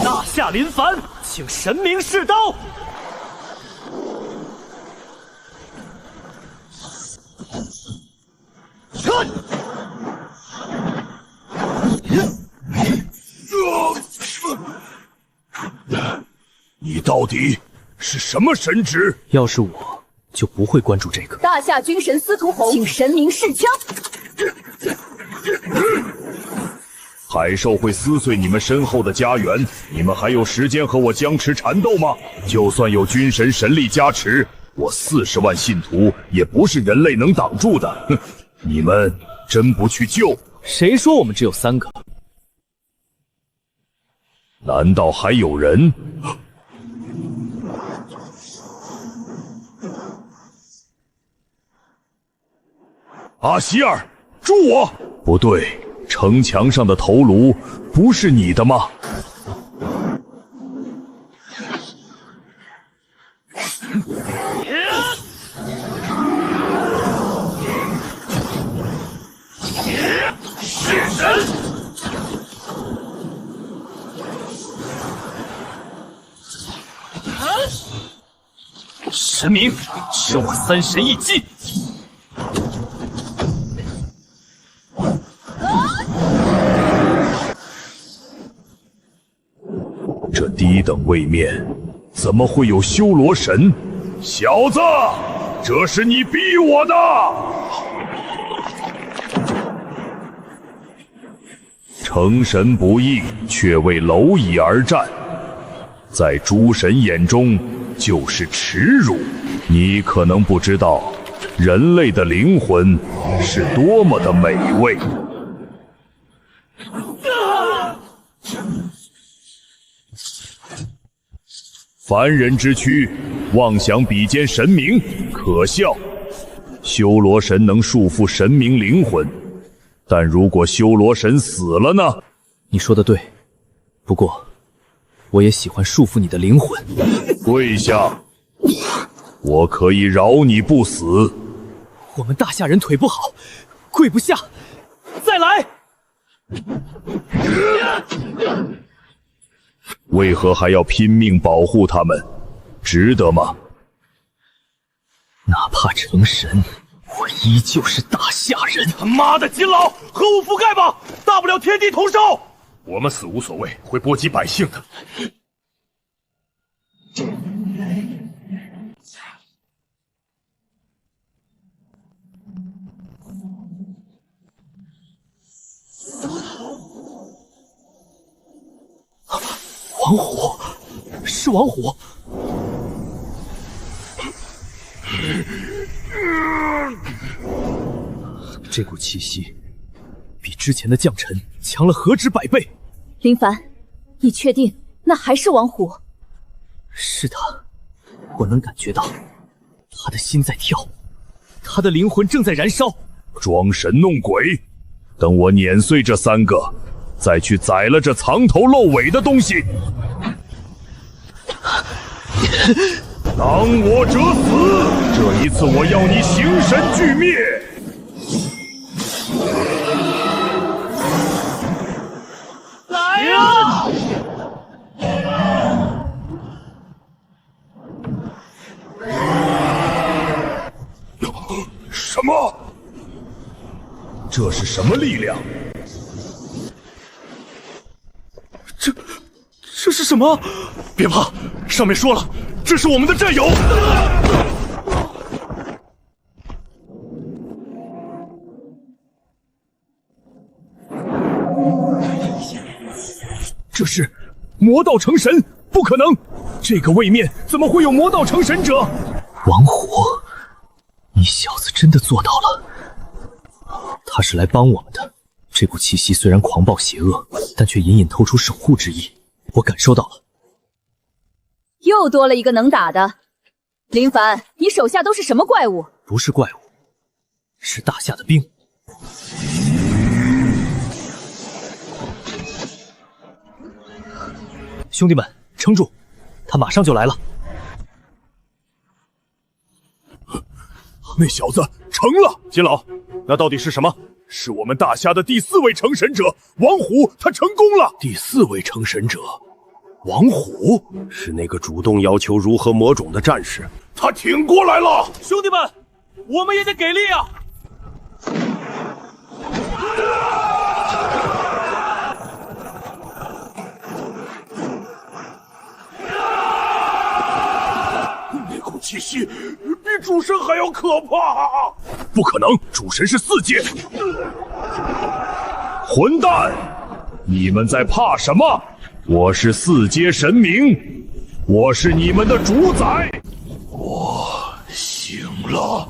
F: 大夏林凡，请神明示刀。
B: 你到底是什么神职？
F: 要是我，就不会关注这个。
G: 大夏军神司徒红，请神明示枪。
B: 海兽会撕碎你们身后的家园，你们还有时间和我僵持缠斗吗？就算有军神神力加持，我40万信徒也不是人类能挡住的。哼，你们真不去救？
F: 谁说我们只有3个？
B: 难道还有人？阿希尔，助我！不对，城墙上的头颅不是你的吗？
N: 弑神！
A: 神明，吃我三神一击！
B: 这低等位面怎么会有修罗神？小子，这是你逼我的！成神不易，却为蝼蚁而战，在诸神眼中就是耻辱。你可能不知道，人类的灵魂是多么的美味。凡人之躯，妄想比肩神明，可笑。修罗神能束缚神明灵魂，但如果修罗神死了呢？
F: 你说的对，不过我也喜欢束缚你的灵魂。
B: 跪下，我可以饶你不死。
F: 我们大夏人腿不好，跪不下，再来。
B: 为何还要拼命保护他们？值得吗？
F: 哪怕成神，我依旧是大夏人。
N: 他妈的，金老，和我覆盖吧，大不了天地同寿。
J: 我们死无所谓，会波及百姓的。
F: 王虎，是王虎。这股气息比之前的将臣强了何止100倍。
G: 林凡，你确定那还是王虎？
F: 是他，我能感觉到他的心在跳，他的灵魂正在燃烧。
B: 装神弄鬼，等我碾碎这3个，再去宰了这藏头露尾的东西。当我者死！这一次我要你形神俱灭！
N: 来呀！
B: 什么？这是什么力量？
N: 这是什么？别怕，上面说了，这是我们的战友。
B: 这是魔道成神，不可能！这个位面怎么会有魔道成神者？
F: 王虎，你小子真的做到了。他是来帮我们的。这股气息虽然狂暴邪恶，但却隐隐透出守护之意，我感受到了。
G: 又多了一个能打的。林凡，你手下都是什么怪物？
F: 不是怪物，是大夏的兵。兄弟们，撑住，他马上就来了。
B: 那小子成了！
E: 金老，那到底是什么？
B: 是我们大夏的第4位成神者王虎，他成功了。
P: 第4位成神者王虎是那个主动要求如何魔种的战士，
B: 他挺过来了。
D: 兄弟们，我们也得给力啊！
B: 那股气息比主神还要可怕！不可能，主神是4阶。混蛋！你们在怕什么？我是4阶神明，我是你们的主宰。我醒了。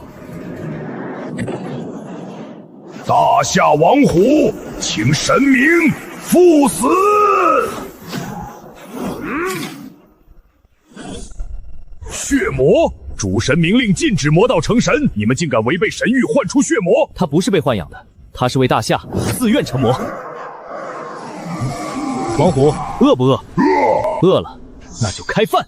B: 大夏王虎，请神明赴死！魔！主神明令禁止魔道成神，你们竟敢违背神谕唤出血魔！
F: 他不是被豢养的，他是为大夏自愿成魔。王虎，饿不饿？饿了，那就开饭。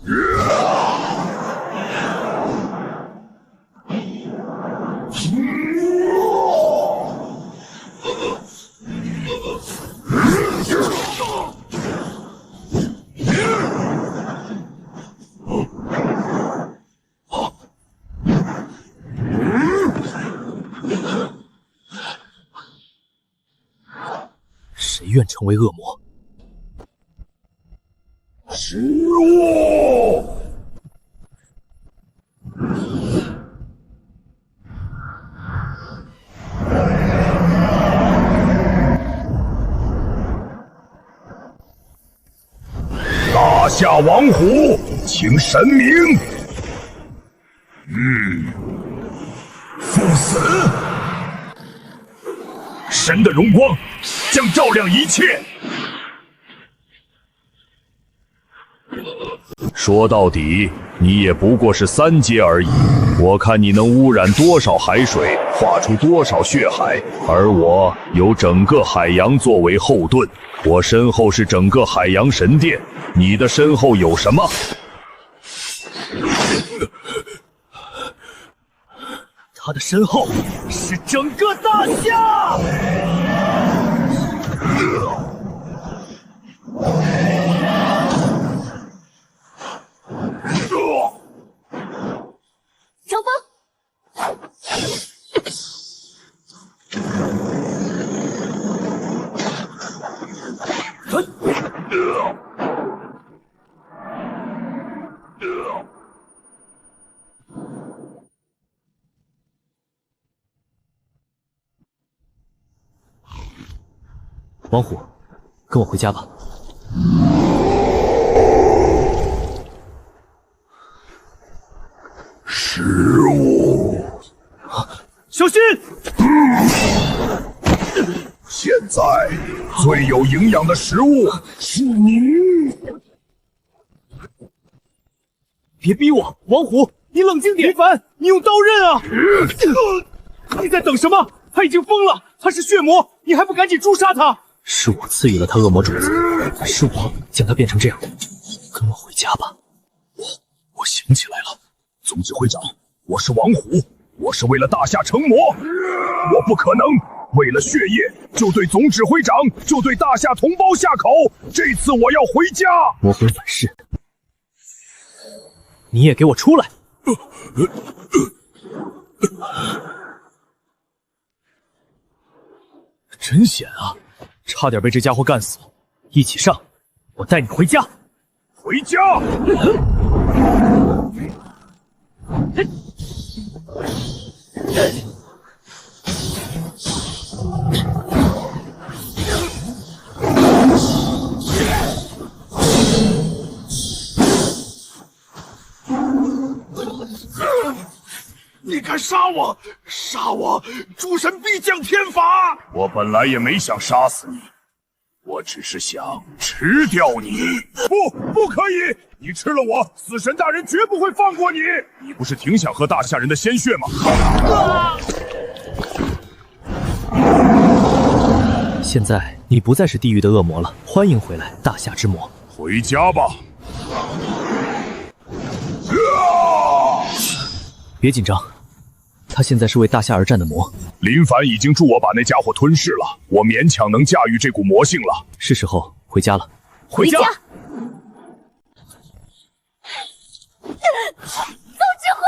F: 谁愿成为恶魔？
R: 食物！大夏王虎，请神明，赴死！神的荣光将照亮一切。
B: 说到底，你也不过是3阶而已。我看你能污染多少海水，化出多少血海，而我有整个海洋作为后盾。我身后是整个海洋神殿，你的身后有什么？
A: 他的身后是整个大夏。
G: 乘风！
F: 王虎，跟我回家吧。
R: 食物，
D: 小心！
R: 现在最有营养的食物是你。
D: 别逼我，王虎，你冷静点。林凡，你用刀刃啊！你在等什么？他已经疯了，他是血魔，你还不赶紧诛杀他！
F: 是我赐予了他恶魔种子，是我将他变成这样。跟我回家吧。
R: 我想起来了，总指挥长，我是王虎，我是为了大夏成魔，我不可能为了血液就对总指挥长，就对大夏同胞下口。这次我要回家。
F: 魔魂反噬，你也给我出来！真险啊，差点被这家伙干死。一起上，我带你回家。
R: 回家！你敢杀我！杀我！诸神必降天罚！我本来也没想杀死你，我只是想吃掉你。不可以！你吃了我，死神大人绝不会放过你。你不是挺想喝大夏人的鲜血吗？
F: 现在你不再是地狱的恶魔了，欢迎回来，大夏之魔。
R: 回家吧。
F: 别紧张，他现在是为大夏而战的魔。
R: 林凡已经助我把那家伙吞噬了，我勉强能驾驭这股魔性了。
F: 是时候回家了。
G: 回家！总指挥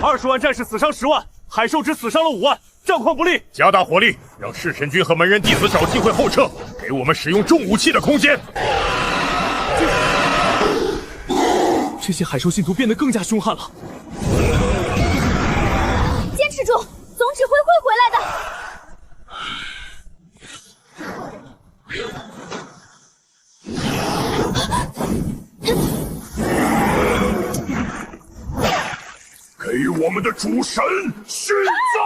D: ！20万战士死伤10万，海兽只死伤了5万，战况不利。
J: 加大火力，让弑神军和门人弟子找机会后撤，给我们使用重武器的空间。
D: 这些海兽信徒变得更加凶悍了。
G: 坚持住，总指挥会回来的。
R: 给我们的主神殉葬！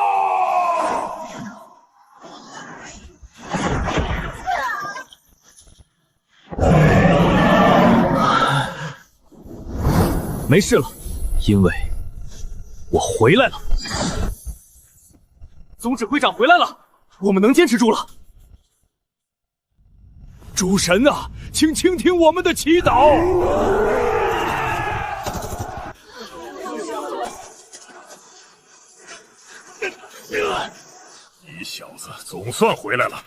F: 没事了，因为我回来了。
D: 总指挥长回来了，我们能坚持住了。主神啊，请倾听我们的祈祷。
R: 你小子总算回来了！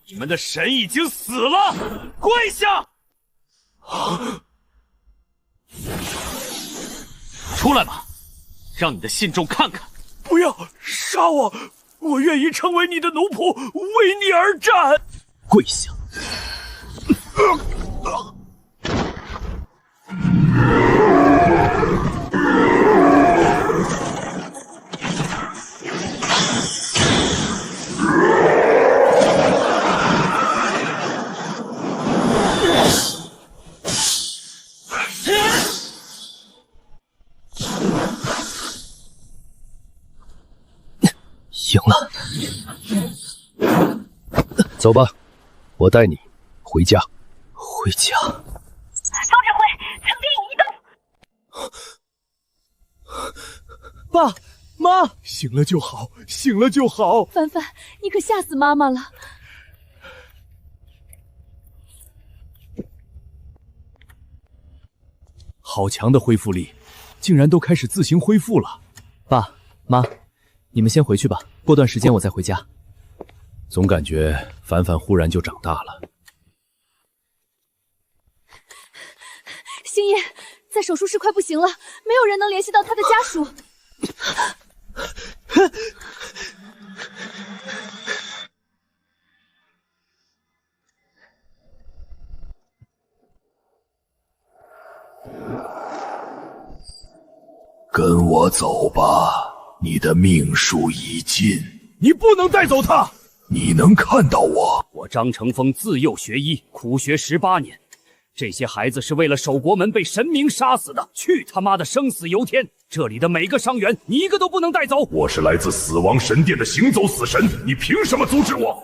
D: 你们的神已经死了，跪下！
I: 出来吧，让你的信众看看。
N: 不要杀我，我愿意成为你的奴仆，为你而战。
F: 跪下！赢了，
S: 走吧，我带你回家。
F: 回家。
U: 总指挥，曾经有一动。
L: 爸妈，醒了就好，醒了就好。
G: 凡凡，你可吓死妈妈了。
D: 好强的恢复力，竟然都开始自行恢复了。
F: 爸妈，你们先回去吧，过段时间我再回家。
S: 总感觉凡凡忽然就长大了。
G: 星夜在手术室快不行了，没有人能联系到他的家属。
R: 跟我走吧，你的命数已尽。
D: 你不能带走他！
R: 你能看到我？
A: 我张成风自幼学医，苦学18年。这些孩子是为了守国门被神明杀死的，去他妈的生死由天！这里的每个伤员，你一个都不能带走。
R: 我是来自死亡神殿的行走死神，你凭什么阻止我？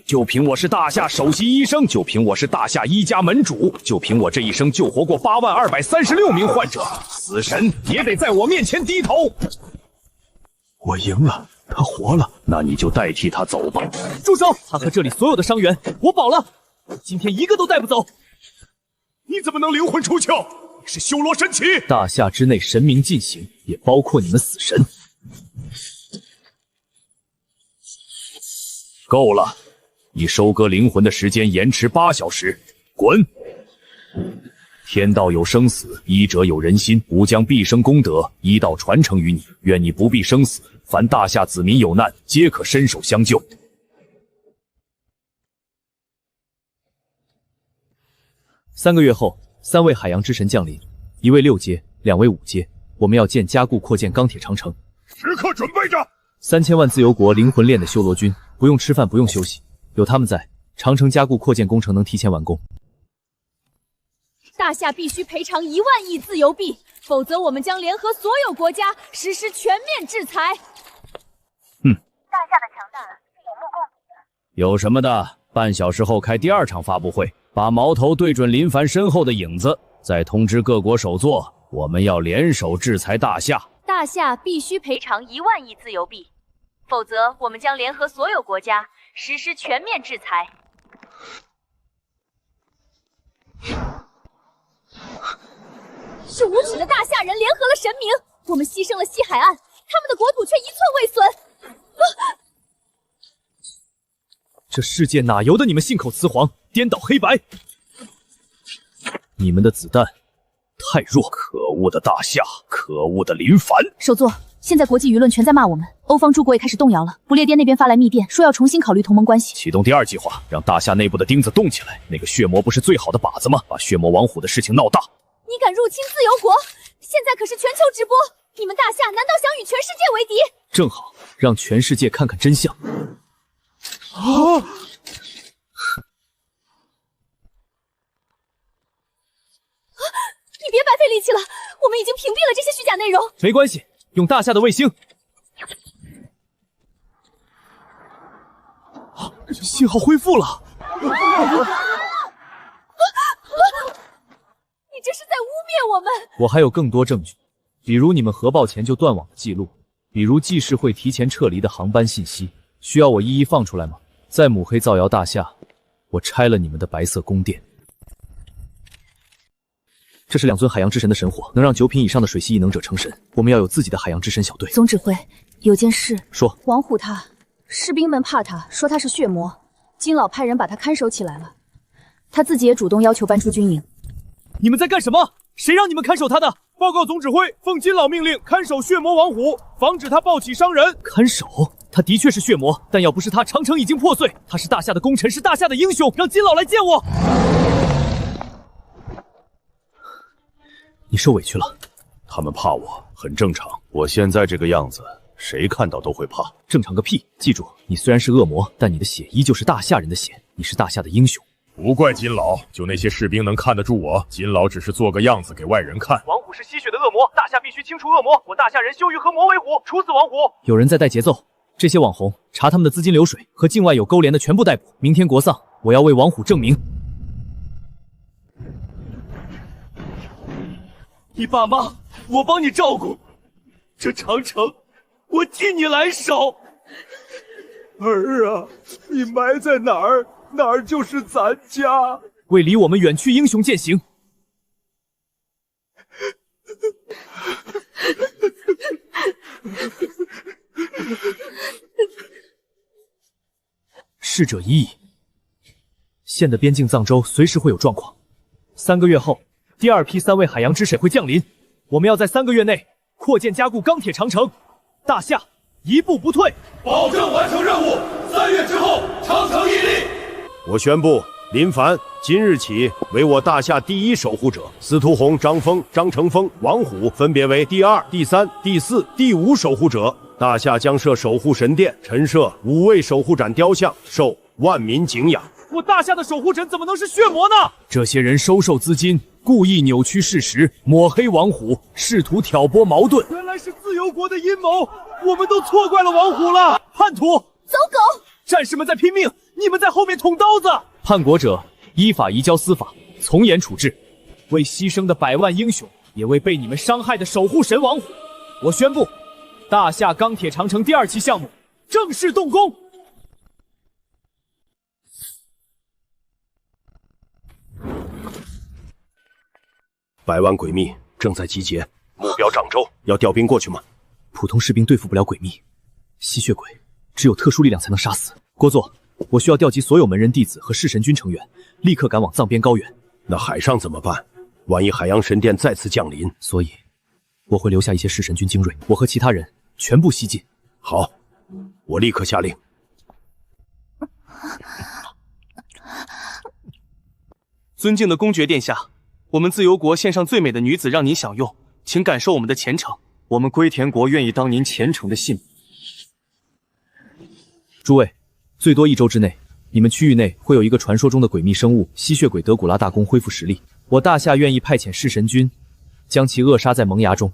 H: 就凭我是大夏首席医生，就凭我是大夏一家门主，就凭我这一生救活过8万236名患者，死神也得在我面前低头。
L: 我赢了，他活了，
H: 那你就代替他走吧。
F: 住手！他和这里所有的伤员，我保了，今天一个都带不走。
R: 你怎么能灵魂出窍？你是修罗神旗！
F: 大夏之内神明进行，也包括你们死神。
H: 够了，你收割灵魂的时间延迟8小时，滚！天道有生死，医者有仁心，吾将毕生功德医道传承于你，愿你不必生死。凡大夏子民有难，皆可伸手相救。
F: 3个月后，3位海洋之神降临，1位6阶，2位5阶。我们要加固扩建钢铁长城。
R: 时刻准备着
F: ！3000万自由国灵魂链的修罗军，不用吃饭，不用休息，有他们在，长城加固扩建工程能提前完工。
G: 大夏必须赔偿1万亿自由币，否则我们将联合所有国家实施全面制裁。
U: 大夏的强大是有目共睹的。
H: 有什么的？半小时后开第2场发布会，把矛头对准林凡身后的影子，再通知各国首座，我们要联手制裁大夏。
U: 大夏必须赔偿1万亿自由币，否则我们将联合所有国家实施全面制裁。
G: 是无耻的大夏人联合了神明，我们牺牲了西海岸，他们的国土却一寸未损。
F: 这世界哪由得你们信口雌黄，颠倒黑白？你们的子弹太弱！
H: 可恶的大夏，可恶的林凡！
K: 首座，现在国际舆论全在骂我们，欧方诸国也开始动摇了。不列颠那边发来密电，说要重新考虑同盟关系。
H: 启动第2计划，让大夏内部的钉子动起来。那个血魔不是最好的靶子吗？把血魔王虎的事情闹大。
G: 你敢入侵自由国？现在可是全球直播，你们大夏难道想与全世界为敌？
F: 正好让全世界看看真相。
G: 你别白费力气了，我们已经屏蔽了这些虚假内容。
F: 没关系，用大夏的卫星。
L: 信号恢复了。
G: 你这是在污蔑我们！
F: 我还有更多证据，比如你们核爆前就断网的记录，比如记事会提前撤离的航班信息，需要我一一放出来吗？在母黑造谣大厦，我拆了你们的白色宫殿。这是2尊海洋之神的神火，能让9品以上的水系异能者成神。我们要有自己的海洋之神小队。
K: 总指挥，有件事。
F: 说。
G: 王虎他，士兵们怕他，说他是血魔，金老派人把他看守起来了。他自己也主动要求搬出军营。
D: 你们在干什么？谁让你们看守他的？报告总指挥，奉金老命令看守血魔王虎，防止他暴起伤人。
F: 看守？他的确是血魔，但要不是他，长城已经破碎。他是大夏的功臣，是大夏的英雄，让金老来见我。你受委屈了。
E: 他们怕我很正常，我现在这个样子，谁看到都会怕。
F: 正常个屁！记住，你虽然是恶魔，但你的血依旧是大夏人的血，你是大夏的英雄。
J: 不怪金老，就那些士兵能看得住我，金老只是做个样子给外人看。
D: 王虎是吸血的恶魔，大夏必须清除恶魔。我大夏人羞于和魔为虎，处死王虎。
F: 有人在带节奏，这些网红查他们的资金流水，和境外有勾连的全部逮捕。明天国丧，我要为王虎证明。
N: 你爸妈，我帮你照顾。这长城，我替你来守。
R: 儿啊，你埋在哪儿，哪儿就是咱家。
F: 为离我们远去英雄践行。逝者已矣。县的边境藏州随时会有状况。3个月后，第2批3位海洋之神会降临。我们要在3个月内扩建加固钢铁长城，大夏一步不退，
N: 保证完成任务。3月之后，长城屹立。
P: 我宣布，林凡今日起为我大夏第1守护者，司徒红、张峰、张成峰、王虎分别为第2、第3、第4、第5守护者。大夏将设守护神殿，陈设5位守护斩雕像，受万民敬仰。
D: 我大夏的守护神怎么能是血魔呢？
F: 这些人收受资金，故意扭曲事实，抹黑王虎，试图挑拨矛盾。
D: 原来是自由国的阴谋，我们都错怪了王虎了。叛徒，
G: 走狗！
D: 战士们在拼命，你们在后面捅刀子。
F: 叛国者依法移交司法，从严处置。为牺牲的100万英雄，也为被你们伤害的守护神王虎，我宣布，大夏钢铁长城第2期项目正式动工。
P: 100万鬼秘正在集结，目标掌州，要调兵过去吗？
F: 普通士兵对付不了鬼秘，吸血鬼只有特殊力量才能杀死。郭作，我需要调集所有门人弟子和弑神军成员，立刻赶往藏边高原。
P: 那海上怎么办？万一海洋神殿再次降临，
F: 所以我会留下一些弑神军精锐，我和其他人全部西进。
P: 好，我立刻下令。
L: 尊敬的公爵殿下，我们自由国献上最美的女子让您享用，请感受我们的虔诚。我们龟田国愿意当您虔诚的信民。
F: 诸位，最多1周之内，你们区域内会有一个传说中的诡秘生物吸血鬼德古拉大公恢复实力。我大夏愿意派遣弑神军，将其扼杀在萌芽中。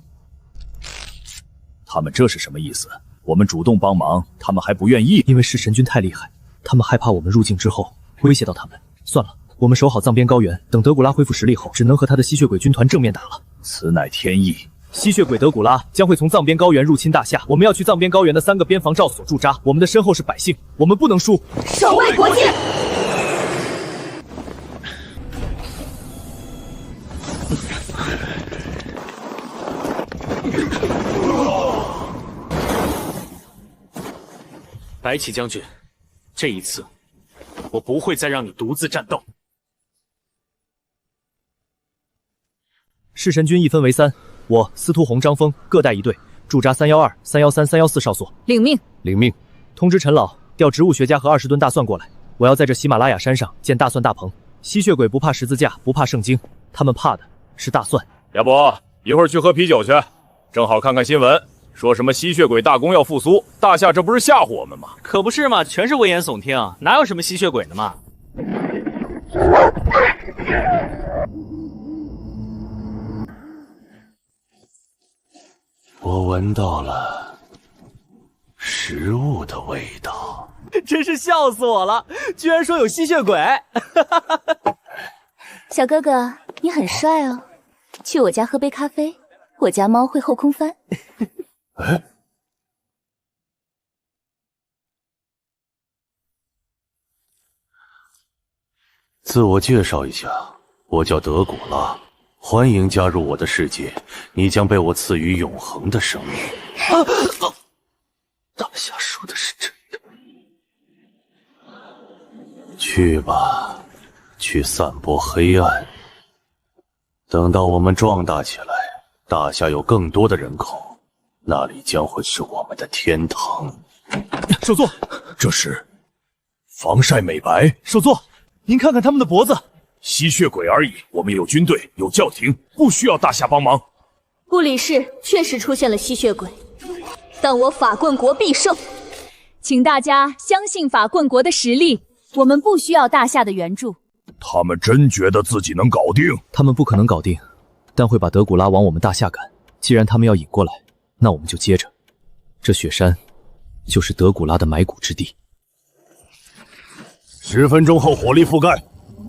E: 他们这是什么意思？我们主动帮忙，他们还不愿意？
F: 因为弑神军太厉害，他们害怕我们入境之后威胁到他们。算了，我们守好藏边高原，等德古拉恢复实力后，只能和他的吸血鬼军团正面打了。
E: 此乃天意。
F: 吸血鬼德古拉将会从藏边高原入侵大夏，我们要去藏边高原的3个边防哨所驻扎。我们的身后是百姓，我们不能输。
G: 守卫国界。
I: 白起将军，这一次我不会再让你独自战斗。
F: 弑神军一分为3，我司徒红、张峰各带1队，驻扎312、313、314哨所。
G: 领命。
F: 领命。通知陈老调植物学家和20吨大蒜过来，我要在这喜马拉雅山上建大蒜大棚。吸血鬼不怕十字架，不怕圣经，他们怕的是大蒜。
E: 要不一会儿去喝啤酒去，正好看看新闻，说什么吸血鬼大公要复苏，大夏这不是吓唬我们吗？
I: 可不是嘛，全是危言耸听，哪有什么吸血鬼的嘛？
B: 我闻到了食物的味道，
L: 真是笑死我了！居然说有吸血鬼！
K: 小哥哥，你很帅哦。去我家喝杯咖啡，我家猫会后空翻。
B: 哎，自我介绍一下，我叫德古拉，欢迎加入我的世界，你将被我赐予永恒的生命。
F: 大侠说的是真的。
B: 去吧，去散播黑暗。等到我们壮大起来，大夏有更多的人口，那里将会是我们的天堂。
D: 首座，
E: 这是防晒美白。
D: 首座，您看看他们的脖子，
E: 吸血鬼而已。我们有军队，有教廷，不需要大夏帮忙。
G: 布里市确实出现了吸血鬼，但我法棍国必胜，
U: 请大家相信法棍国的实力，我们不需要大夏的援助。
E: 他们真觉得自己能搞定？
F: 他们不可能搞定，但会把德古拉往我们大夏赶。既然他们要引过来，那我们就接着。这雪山就是德古拉的埋骨之地。
B: 10分钟后火力覆盖，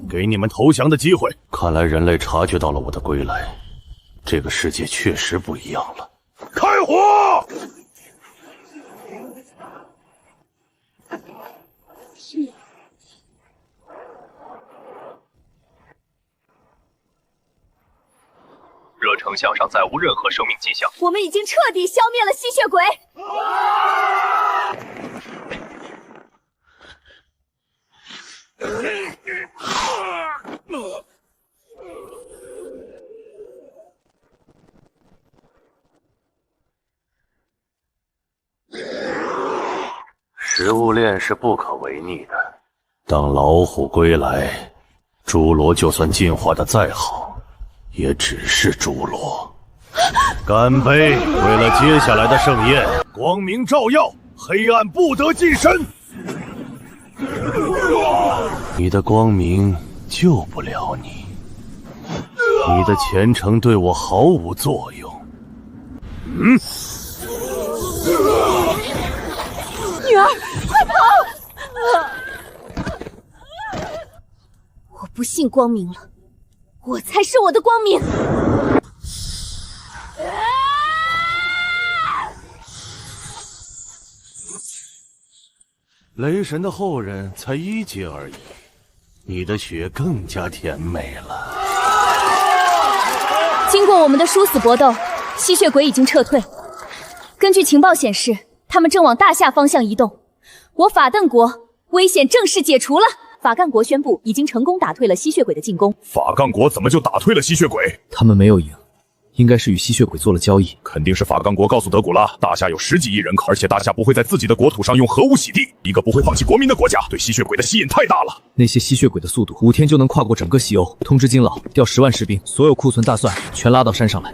B: 给你们投降的机会。看来人类察觉到了我的归来，这个世界确实不一样了。
R: 开火！
C: 热城墙上再无任何生命迹象，
G: 我们已经彻底消灭了吸血鬼。
B: 食物链是不可违逆的。当老虎归来，侏罗就算进化的再好，也只是侏罗。干杯！为了接下来的盛宴，
R: 光明照耀，黑暗不得近身。
B: 你的光明救不了你，你的虔诚对我毫无作用。
G: 女儿，快跑！我不信光明了，我才是我的光明。
B: 雷神的后人才1阶而已，你的血更加甜美了。
U: 经过我们的殊死搏斗，吸血鬼已经撤退。根据情报显示，他们正往大夏方向移动。我法邓国危险正式解除了。法干国宣布已经成功打退了吸血鬼的进攻。
E: 法干国怎么就打退了吸血鬼？
F: 他们没有赢，应该是与吸血鬼做了交易。
E: 肯定是法干国告诉德古拉，大夏有10几亿人口，而且大夏不会在自己的国土上用核武洗地。一个不会放弃国民的国家，对吸血鬼的吸引太大了。
F: 那些吸血鬼的速度5天就能跨过整个西欧。通知金老调10万士兵，所有库存大蒜全拉到山上来。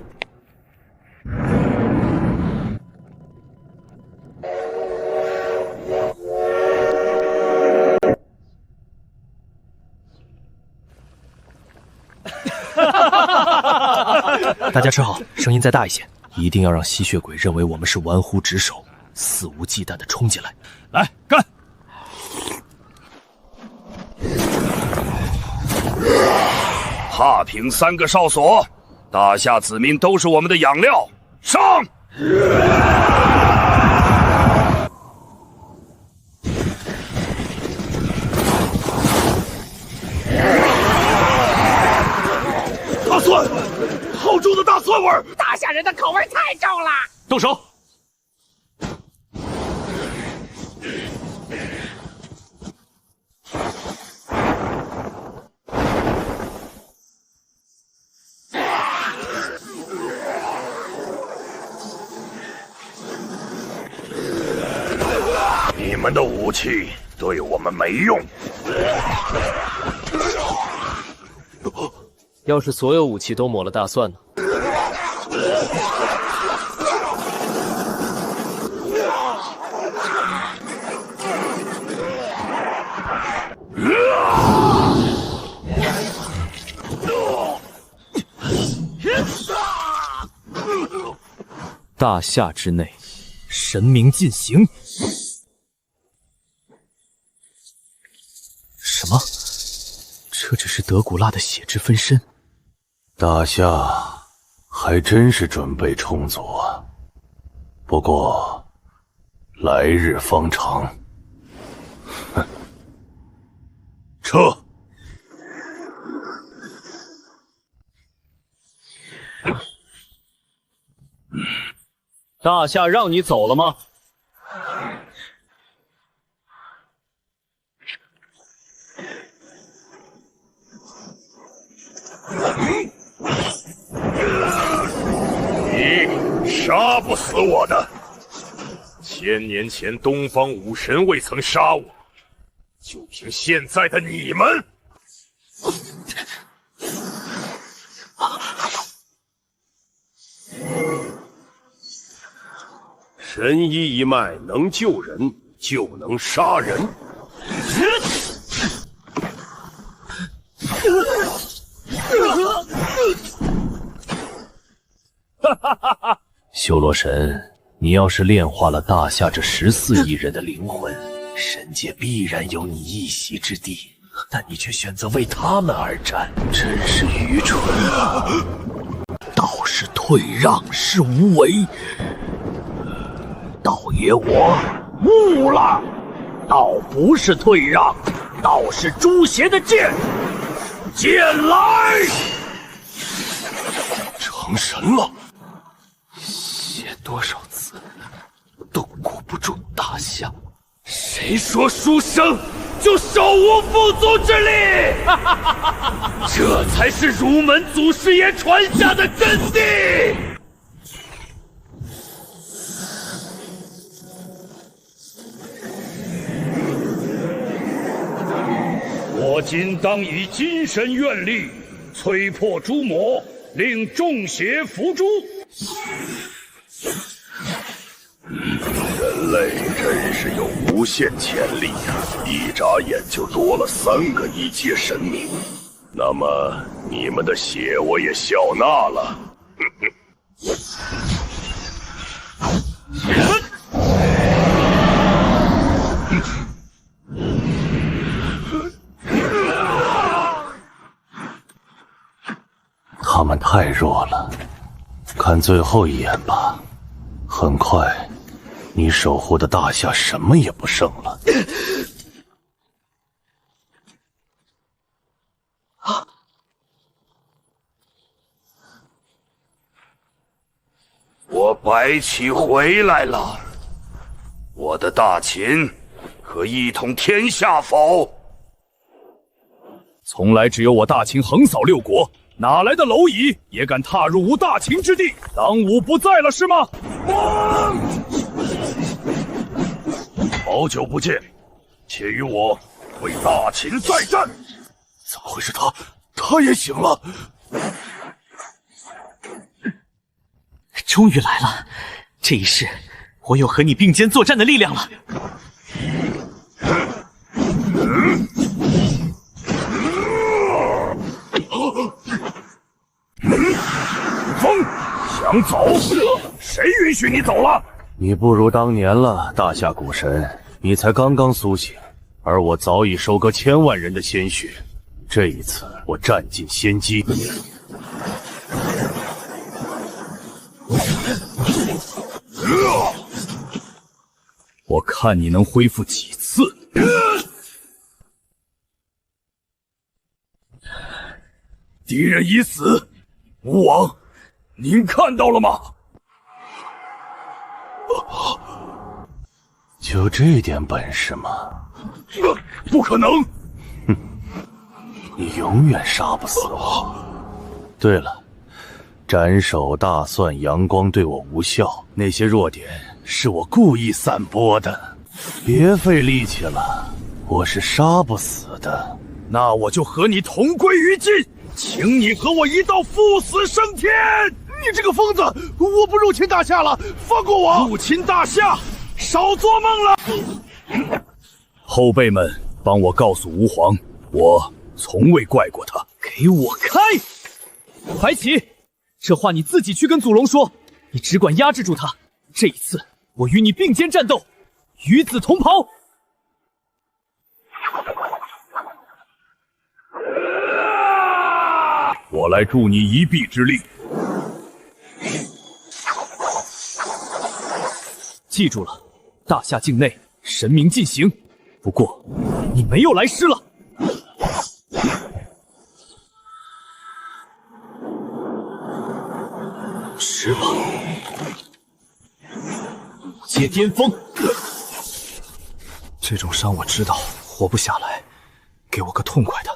F: 大家吃好，声音再大一些，一定要让吸血鬼认为我们是玩忽职守，肆无忌惮地冲进来。
E: 来，干！
R: 踏平3个哨所，大夏子民都是我们的养料。上！大蒜，好重的大蒜味儿！
N: 大夏人的口味太重了。
E: 动手！
R: 你们的武器对我们没用。
L: 要是所有武器都抹了大蒜呢？
F: 大夏之内，神明进行。什么？这只是德古拉的血之分身。
B: 大夏还真是准备充足啊。不过，来日方长。哼，撤！
H: 大夏让你走了吗？
J: 你杀不死我的！1000年前东方武神未曾杀我，就凭现在的你们！
P: 神医一脉能救人，就能杀人。
H: 修罗神，你要是炼化了大夏这14亿人的灵魂，神界必然有你一席之地。但你却选择为他们而战，真是愚蠢啊！
A: 道是退让，是无为。道爷我悟了，道不是退让，道是诛邪的剑。剑来！
P: 成神了。
A: 写多少字都顾不住大夏。
N: 谁说书生就手无缚足之力？这才是儒门祖师爷传下的真谛。我今当以金身愿力，摧破诸魔，令众邪伏诛。
B: 人类真是有无限潜力啊！一眨眼就多了3个1阶神明，那么你们的血我也笑纳了。他们太弱了，看最后一眼吧。很快，你守护的大夏什么也不剩了。我白起回来了，我的大秦可一统天下否？
E: 从来只有我大秦横扫6国，哪来的蝼蚁也敢踏入吾大秦之地？当吾不在了是吗？
B: 好久不见，且与我为大秦再战。怎么会是他？他也醒了。
F: 终于来了，这一世我有和你并肩作战的力量了。
B: 风想走？谁允许你走了？
H: 你不如当年了，大夏古神，你才刚刚苏醒，而我早已收割千万人的鲜血。这一次，我占尽先机。
E: 我看你能恢复几次？
R: 敌人已死，吴王，您看到了吗？
B: 就这点本事吗？
R: 不可能！
B: 哼，你永远杀不死我。对了，斩首大蒜阳光对我无效，那些弱点是我故意散播的。别费力气了，我是杀不死的。
R: 那我就和你同归于尽，请你和我一道赴死升天！你这个疯子！我不入侵大夏了，放过我！入侵大夏，少做梦了！
E: 后辈们，帮我告诉吾皇，我从未怪过他。
F: 给我开！白起，这话你自己去跟祖龙说，你只管压制住他。这一次，我与你并肩战斗，与子同袍。
E: 我来助你一臂之力。
F: 记住了，大夏境内神明进行。不过，你没有来世了。吃吧，接巅峰。这种伤我知道活不下来，给我个痛快的，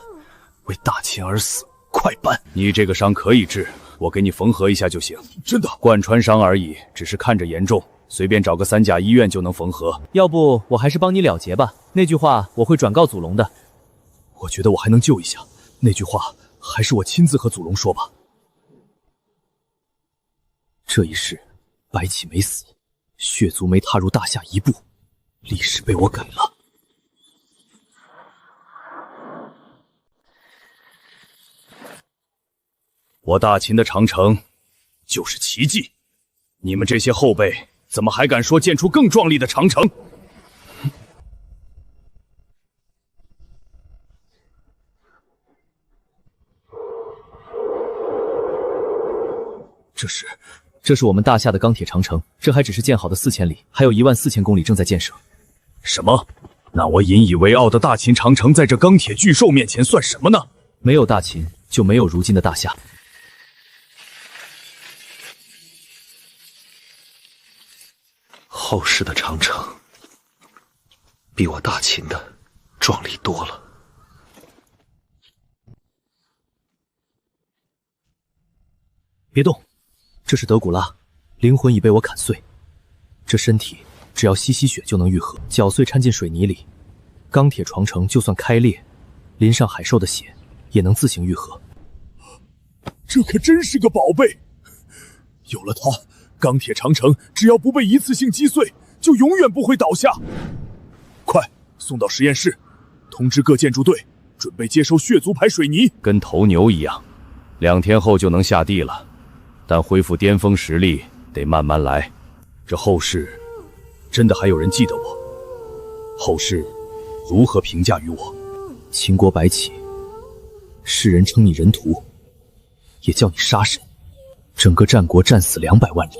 F: 为大秦而死，快办！
H: 你这个伤可以治，我给你缝合一下就行。
R: 真的？
H: 贯穿伤而已，只是看着严重，随便找个3甲医院就能缝合。
F: 要不我还是帮你了结吧，那句话我会转告祖龙的。我觉得我还能救一下，那句话还是我亲自和祖龙说吧。这一世，白起没死，血族没踏入大夏一步，历史被我改了。
H: 我大秦的长城就是奇迹，你们这些后辈怎么还敢说建出更壮丽的长城？
F: 这是我们大夏的钢铁长城，这还只是建好的4000里，还有14000公里正在建设。
H: 什么？那我引以为傲的大秦长城在这钢铁巨兽面前算什么呢？
F: 没有大秦，就没有如今的大夏。
O: 后世的长城比我大秦的壮丽多了。
F: 别动，这是德古拉，灵魂已被我砍碎，这身体只要吸血就能愈合，搅碎掺进水泥里，钢铁长城就算开裂，淋上海兽的血也能自行愈合。
R: 这可真是个宝贝，有了它，钢铁长城只要不被一次性击碎，就永远不会倒下。快送到实验室，通知各建筑队准备接收血族牌水泥，
H: 跟头牛一样，2天后就能下地了。但恢复巅峰实力得慢慢来。这后世真的还有人记得我？后世如何评价于我？
F: 秦国白起，世人称你人屠，也叫你杀神。整个战国战死200万人，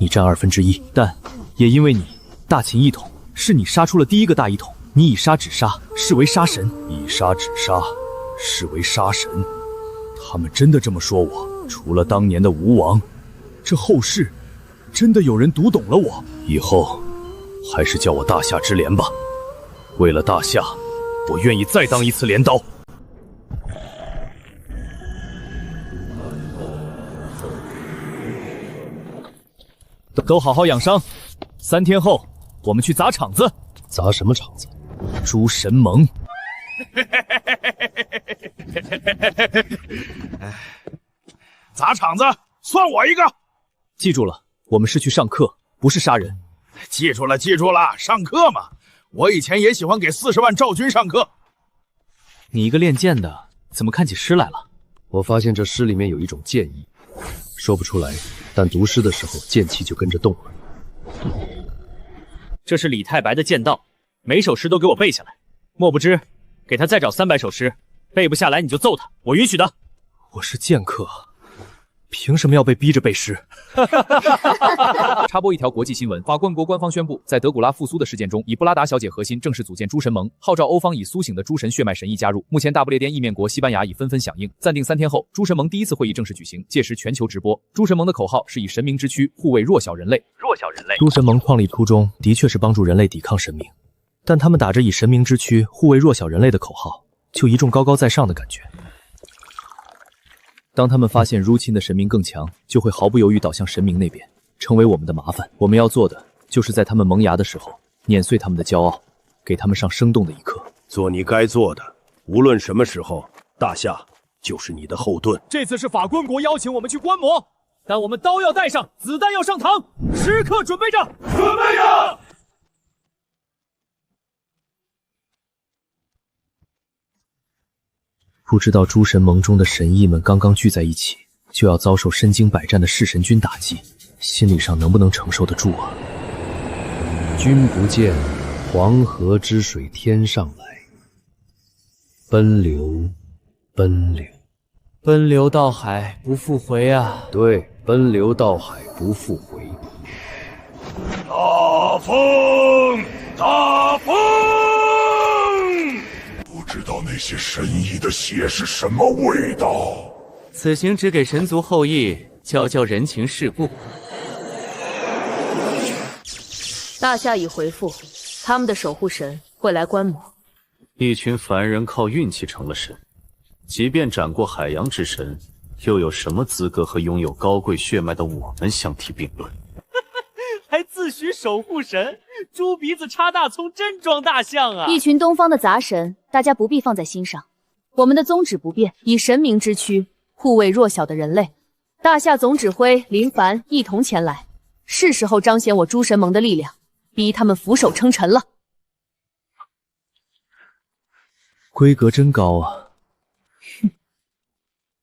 F: 你占1/2，但也因为你，大秦一统，是你杀出了第一个大一统。你以杀止杀，视为杀神；
H: 以杀止杀，视为杀神。他们真的这么说我？除了当年的吴王，这后世真的有人读懂了我？以后还是叫我大夏之镰吧。为了大夏，我愿意再当一次镰刀。
F: 都好好养伤，3天后我们去砸场子。
S: 砸什么场子？
F: 诸神盟。
R: 砸场子，算我一个。
F: 记住了，我们是去上课，不是杀人。
R: 记住了，记住了，上课嘛。我以前也喜欢给40万赵军上课。
F: 你一个练剑的，怎么看起诗来了？
S: 我发现这诗里面有一种剑意，说不出来，但读诗的时候剑气就跟着动了。
F: 这是李太白的剑道，每首诗都给我背下来。莫不知，给他再找300首诗，背不下来你就揍他，我允许的。我是剑客，凭什么要被逼着背诗？
D: 插播一条国际新闻：法冠国官方宣布，在德古拉复苏的事件中，以布拉达小姐核心正式组建诸神盟，号召欧方以苏醒的诸神血脉神意加入。目前，大不列颠意面国西班牙已纷纷响应，暂定3天后，诸神盟第一次会议正式举行，届时全球直播。诸神盟的口号是以神明之躯护卫弱小人类。
C: 弱小人类。
F: 诸神盟创立初衷的确是帮助人类抵抗神明，但他们打着以神明之躯护卫弱小人类的口号，就一种高高在上的感觉。当他们发现入侵的神明更强，就会毫不犹豫倒向神明那边，成为我们的麻烦。我们要做的，就是在他们萌芽的时候，碾碎他们的骄傲，给他们上生动的一课。
P: 做你该做的，无论什么时候，大夏就是你的后盾。
D: 这次是法官国邀请我们去观摩，但我们刀要带上，子弹要上膛，时刻准备着，准备着。
F: 不知道诸神盟中的神医们刚刚聚在一起，就要遭受身经百战的弑神军打击，心理上能不能承受得住啊？
S: 君不见黄河之水天上来，奔流，奔流，
F: 奔流到海不复回啊！
S: 对，奔流到海不复回。
R: 大风，大风！不知道那些神医的血是什么味道。
I: 此行只给神族后裔教人情世故。
T: 大夏已回复，他们的守护神会来观摩。
B: 一群凡人靠运气成了神，即便斩过海洋之神，又有什么资格和拥有高贵血脉的我们相提并论？
D: 还自诩守护神，猪鼻子插大葱，真装大象啊！
U: 一群东方的杂神，大家不必放在心上。我们的宗旨不变，以神明之躯护卫弱小的人类。大夏总指挥林凡一同前来，是时候彰显我诸神盟的力量，逼他们俯首称臣了。
F: 规格真高啊！哼，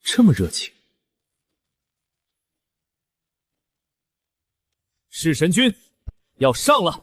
F: 这么热情。
D: 弑神军要上了！